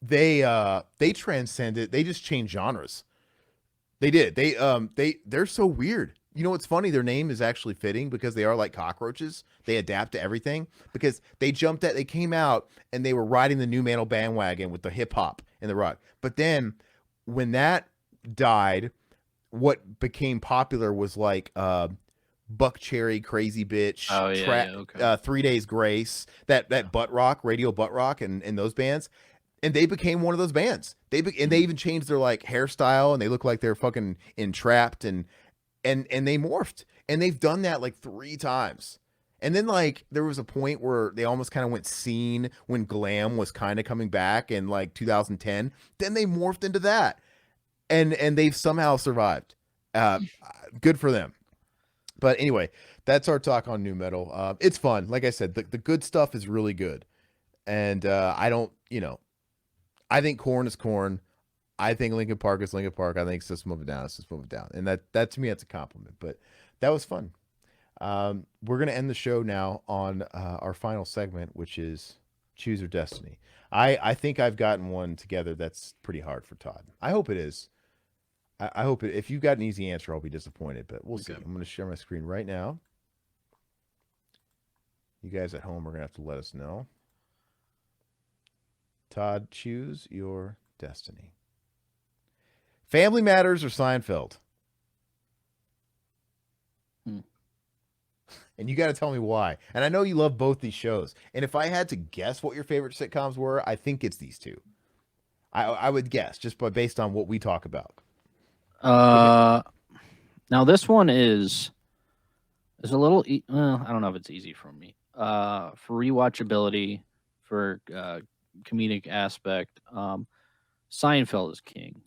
they transcended. They just changed genres. They did. They're so weird. You know what's funny? Their name is actually fitting because they are like cockroaches. They adapt to everything because they came out and they were riding the new metal bandwagon with the hip hop and the rock. But then when that died, what became popular was like Buck Cherry, Crazy Bitch, Oh yeah, yeah, okay. 3 Days Grace, that butt rock, radio butt rock, and those bands, and they became one of those bands. And they even changed their like hairstyle, and they look like they're fucking entrapped, and they morphed, and they've done that like 3 times. And then like there was a point where they almost kind of went scene when glam was kind of coming back in like 2010. Then they morphed into that, and they've somehow survived. Good for them. But anyway, that's our talk on new metal. It's fun. Like I said, the good stuff is really good. And I don't, I think Korn is Korn. I think Linkin Park is Linkin Park. I think System of a Down is System of a Down. And that to me, that's a compliment. But that was fun. We're going to end the show now on our final segment, which is Choose Your Destiny. I think I've gotten one together that's pretty hard for Todd. I hope it is. I hope it. If you've got an easy answer, I'll be disappointed, but we'll see. I'm going to share my screen right now. You guys at home are going to have to let us know. Todd, choose your destiny. Family Matters or Seinfeld? And you got to tell me why. And I know you love both these shows. And if I had to guess what your favorite sitcoms were, I think it's these two. I would guess just based on what we talk about. Now this one is a little. I don't know if it's easy for me. For rewatchability, for comedic aspect, Seinfeld is king.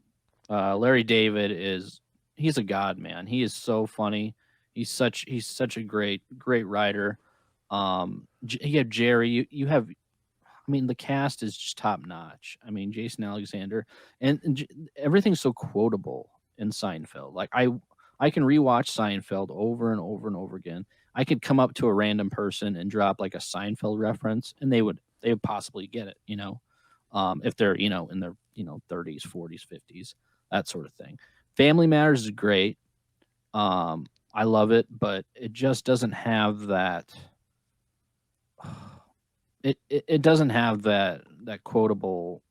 Larry David he's a god, man. He is so funny. He's such a great writer. You have Jerry. You have. I mean, the cast is just top notch. I mean, Jason Alexander and everything's so quotable in Seinfeld. Like I can rewatch Seinfeld over and over and over again. I could come up to a random person and drop like a Seinfeld reference, and they would possibly get it. If they're in their 30s, 40s, 50s, that sort of thing. Family Matters is great. I love it, but it just doesn't have that. It doesn't have that quotable,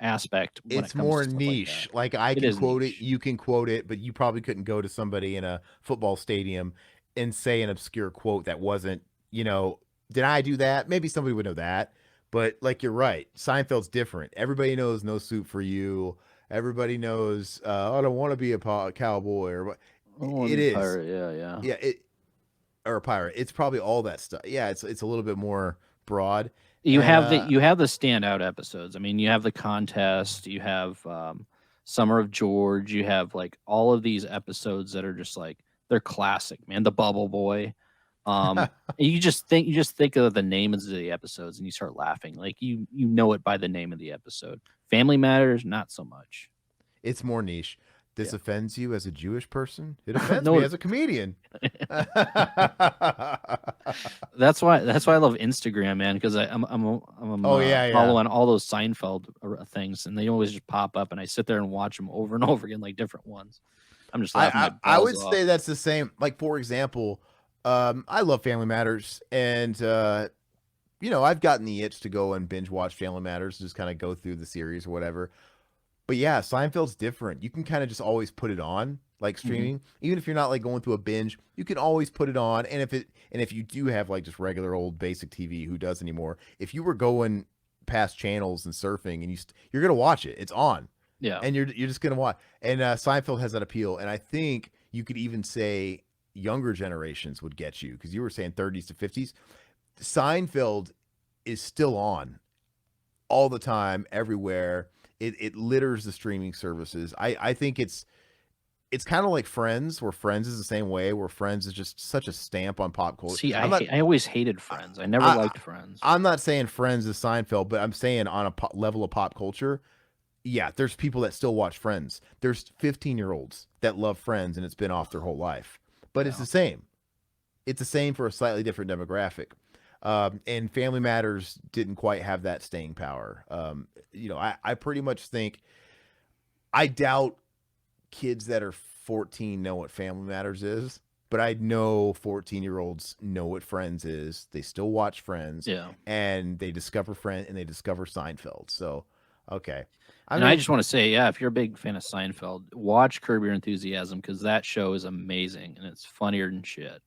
aspect. When It's it comes more to niche. Like I it can is quote niche. it, you can quote it, but you probably couldn't go to somebody in a football stadium and say an obscure quote that wasn't, did I do that? Maybe somebody would know that. But like you're right, Seinfeld's different. Everybody knows No Soup for You. Everybody knows I don't want to be a cowboy or what. I want to It be a is. pirate. Yeah, yeah. Yeah, or a pirate. It's probably all that stuff. Yeah, it's a little bit more broad. You And have the standout episodes. I mean, you have the contest. You have Summer of George. You have like all of these episodes that are just like they're classic, man. The Bubble Boy. You just think of the names of the episodes and you start laughing. Like you know it by the name of the episode. Family Matters, not so much. it's more niche. This Yeah. offends you as a Jewish person? It offends me No, as a comedian. that's why I love Instagram, man, because I'm Oh yeah, yeah. following all those Seinfeld things, and they always just pop up, and I sit there and watch them over and over again, like different ones. I'm just laughing my I balls would off. say that's the same. Like for example, I love Family Matters, and I've gotten the itch to go and binge watch Family Matters, just kind of go through the series or whatever. But yeah, Seinfeld's different. You can kind of just always put it on, like Mm-hmm. streaming. Even if you're not like going through a binge, you can always put it on. And if you do have like just regular old basic TV, who does anymore? If you were going past channels and surfing, and you're gonna watch it, it's on, Yeah. and you're just gonna watch. And Seinfeld has that appeal, and I think you could even say younger generations would get you because you were saying 30s to 50s. Seinfeld is still on all the time, everywhere. It litters the streaming services. I think it's it's kind of like Friends, where Friends is the same way, where Friends is just such a stamp on pop culture. See, I'm not I always hated Friends. I never I liked Friends. I'm not saying Friends is Seinfeld, but I'm saying on a level of pop culture, yeah, there's people that still watch Friends. There's 15-year-olds that love Friends and it's been off their whole life. But it's Yeah. the same. It's the same for a slightly different demographic. And Family Matters didn't quite have that staying power. I pretty much think I doubt kids that are 14 know what Family Matters is, but I know 14-year-olds know what Friends is. They still watch Friends Yeah. and they discover Friends and they discover Seinfeld. So, okay. I And I mean, just want to say, yeah, if you're a big fan of Seinfeld, watch Curb Your Enthusiasm because that show is amazing and it's funnier than shit.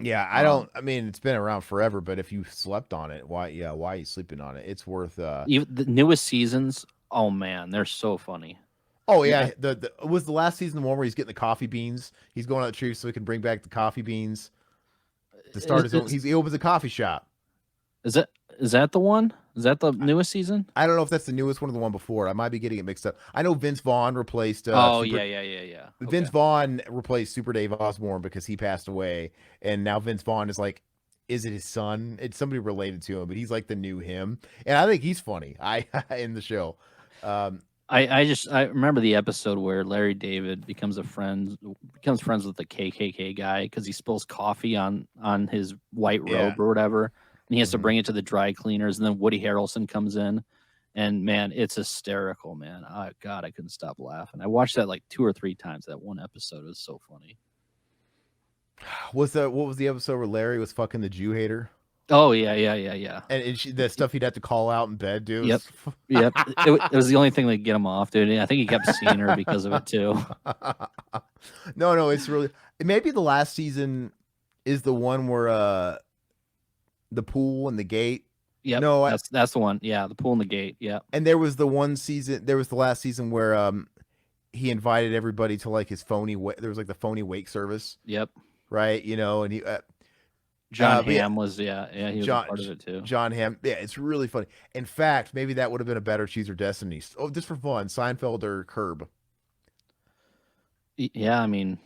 yeah, Um, I mean, it's been around forever, but if you slept on it, why are you sleeping on it? It's worth even the newest seasons, oh man, they're so funny. Oh Yeah, yeah, the was the last season the one where he's getting the coffee beans. He's going out the tree so he can bring back the coffee beans to start his own. He opens a coffee shop. is that is that the one? Is that the newest season? I don't know if that's the newest one or the one before. I might be getting it mixed up. I know Vince Vaughn replaced Oh Super. yeah. Vince Okay. Vaughn replaced Super Dave Osborne because he passed away, and now Vince Vaughn is like, is it his son? It's somebody related to him, but he's like the new him, and I think he's funny. I in the show. Um, I remember the episode where Larry David becomes friends with the KKK guy because he spills coffee on his white robe Yeah. or whatever, and he has to Mhm. bring it to the dry cleaners, and then Woody Harrelson comes in, and man, it's hysterical, man. Oh, God, I couldn't stop laughing. I watched that like 2 or 3 times. That one episode was so funny. what was the episode where Larry was fucking the Jew hater? Oh yeah. And the stuff he'd have to call out in bed, dude. Yep. Yep. It was the only thing that get him off, dude. And I think he kept seeing her because of it too. No, it's really maybe the last season is the one where the pool and the gate. Yep. No, that's the one. Yeah, the pool and the gate. Yeah. and there was the last season where he invited everybody to like his there was like the phony wake service, Yep. right? And he John but yeah, Hamm was he was a part of it too. John Hamm. Yeah, it's really funny. In fact, maybe that would have been a better Choose Your Destiny. Oh, just for fun, Seinfeld or Curb. Yeah, I mean,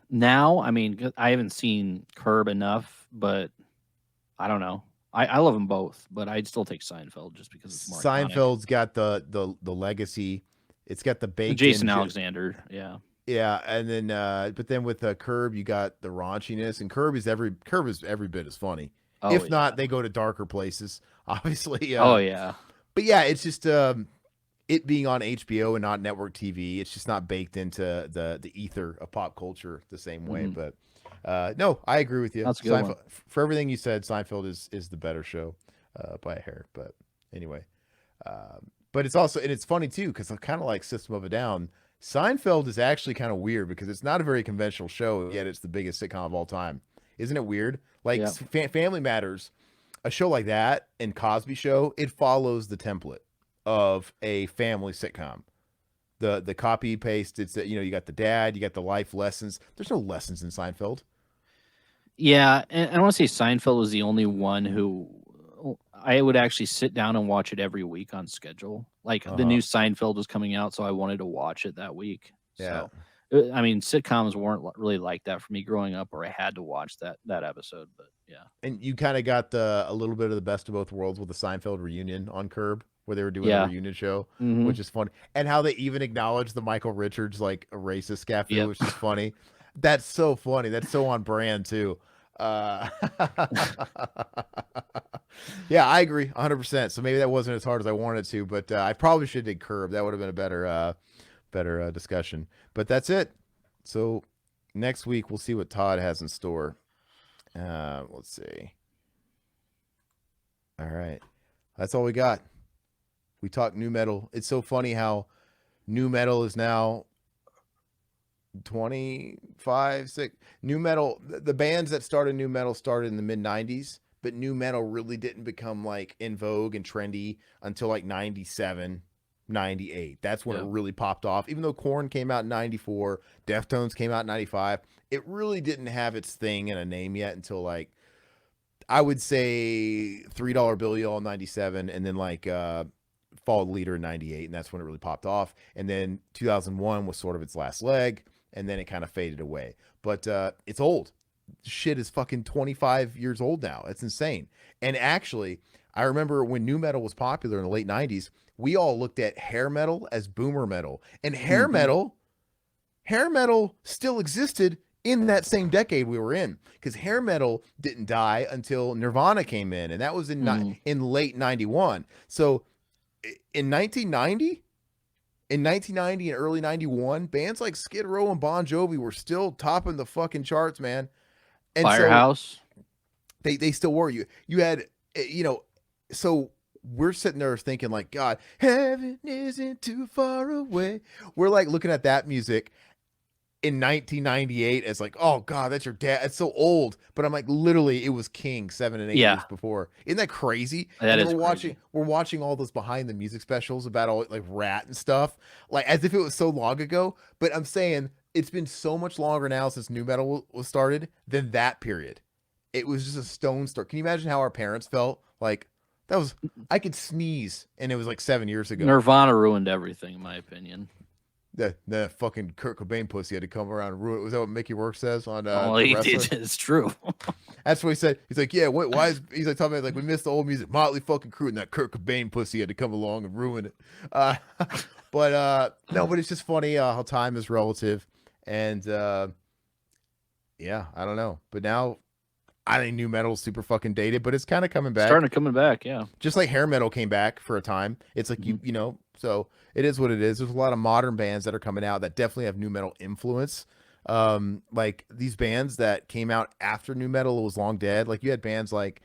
now I haven't seen Curb enough, but I don't know. I love them both, but I'd still take Seinfeld just because it's more iconic. Seinfeld's got the legacy. It's got the baked Jason in Alexander, yeah. Yeah, and then but then with Curb, you got the raunchiness, and Curb is every bit as funny. Oh, If yeah. not, they go to darker places, obviously. Oh yeah. But yeah, it's just it being on HBO and not network TV. It's just not baked into the ether of pop culture the same way. Mhm. But no, I agree with you. That's a good one. For everything you said, Seinfeld is the better show by a hair. But anyway, but it's also, and it's funny too because I'm kind of like System of a Down. Seinfeld is actually kind of weird because it's not a very conventional show, yet it's the biggest sitcom of all time. Isn't it weird? Like Yeah. Family Matters, a show like that and Cosby Show, it follows the template of a family sitcom. The copy paste, it's you got the dad, you got the life lessons. There's no lessons in Seinfeld. Yeah, and I want to say Seinfeld was the only one who I would actually sit down and watch it every week on schedule. Like the new Seinfeld was coming out, so I wanted to watch it that week. Yeah. So, I mean, sitcoms weren't really like that for me growing up, where I had to watch that episode. But yeah, And you kind of got a little bit of the best of both worlds with the Seinfeld reunion on Curb, where they were doing Yeah. a reunion show, Mhm. which is funny, and how they even acknowledged the Michael Richards like a racist scafu, Yep. which is funny. That's so funny. That's so on brand too. Yeah, I agree 100%. So maybe that wasn't as hard as I wanted to, but I probably should have did Curb. That would have been a better discussion. But that's it. So next week we'll see what Todd has in store. Let's see. All right, that's all we got. We talked new metal. It's so funny how new metal is now 25, 6 new metal. The bands that started new metal started in the mid 90s, but new metal really didn't become like in vogue and trendy until like 97, 98. That's when it really popped off. Even though Korn came out in 94, Deftones came out in 95, it really didn't have its thing and a name yet until like I would say $3 Bill Y'all in 97, and then like Fall Leader in 98, and that's when it really popped off. And then 2001 was sort of its last leg. and then it kind of faded away. But it's old. Shit is fucking 25 years old now. It's insane. And actually, I remember when nu metal was popular in the late 90s, we all looked at hair metal as boomer metal. And hair metal still existed in that same decade we were in, because hair metal didn't die until Nirvana came in, and that was in late 91. So in 1990 and early 91, bands like Skid Row and Bon Jovi were still topping the fucking charts, man. And Firehouse. So they still were. You had, so we're sitting there thinking like, God, heaven isn't too far away. We're like looking at that music in 1998 as like, oh God, that's your dad. It's so old. But I'm like, literally, it was King 7 and 8 years before. Isn't that crazy? That is crazy. We're watching all those behind the music specials about all like Rat and stuff, like as if it was so long ago. But I'm saying it's been so much longer now since nu metal was started than that period. It was just a stone's throw. Can you imagine how our parents felt? Like, that was, I could sneeze and it was like 7 years ago. Nirvana ruined everything, in my opinion. The fucking Kurt Cobain pussy had to come around and ruin it. Was that what Mickey Rourke says on It's true. That's what he said. He's like, yeah, why is he's like talking about like we missed the old music, Motley fucking Crue, and that Kurt Cobain pussy had to come along and ruin it. But it's just funny how time is relative. And yeah, I don't know. But now I think nu metal is super fucking dated, but it's kind of coming back. Coming back, yeah. Just like hair metal came back for a time. It's like so it is what it is. There's a lot of modern bands that are coming out that definitely have nu metal influence. Like these bands that came out after nu metal was long dead. Like you had bands like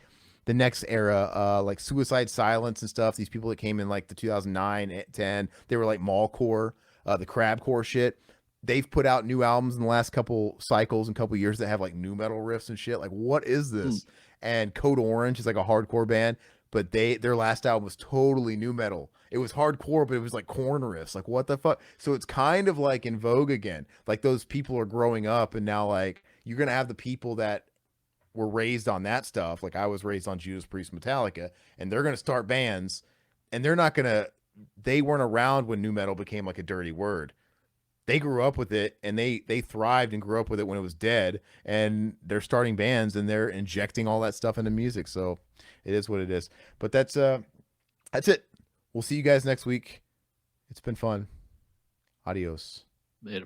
the next era, like Suicide Silence and stuff. These people that came in like the 2009, 10, they were like mallcore, the crabcore shit. They've put out new albums in the last couple cycles and couple years that have like nu metal riffs and shit. Like, what is this? And Code Orange is like a hardcore band, but their last album was totally nu metal. It was hardcore, but it was like corn riffs. Like, what the fuck? So it's kind of like in vogue again. Like those people are growing up, and now like you're gonna have the people that were raised on that stuff. Like I was raised on Judas Priest, Metallica, and they're gonna start bands, and they weren't around when nu metal became like a dirty word. They grew up with it, and they thrived and grew up with it when it was dead, and they're starting bands and they're injecting all that stuff into music. So it is what it is. But that's it. We'll see you guys next week. It's been fun. Adios. Later.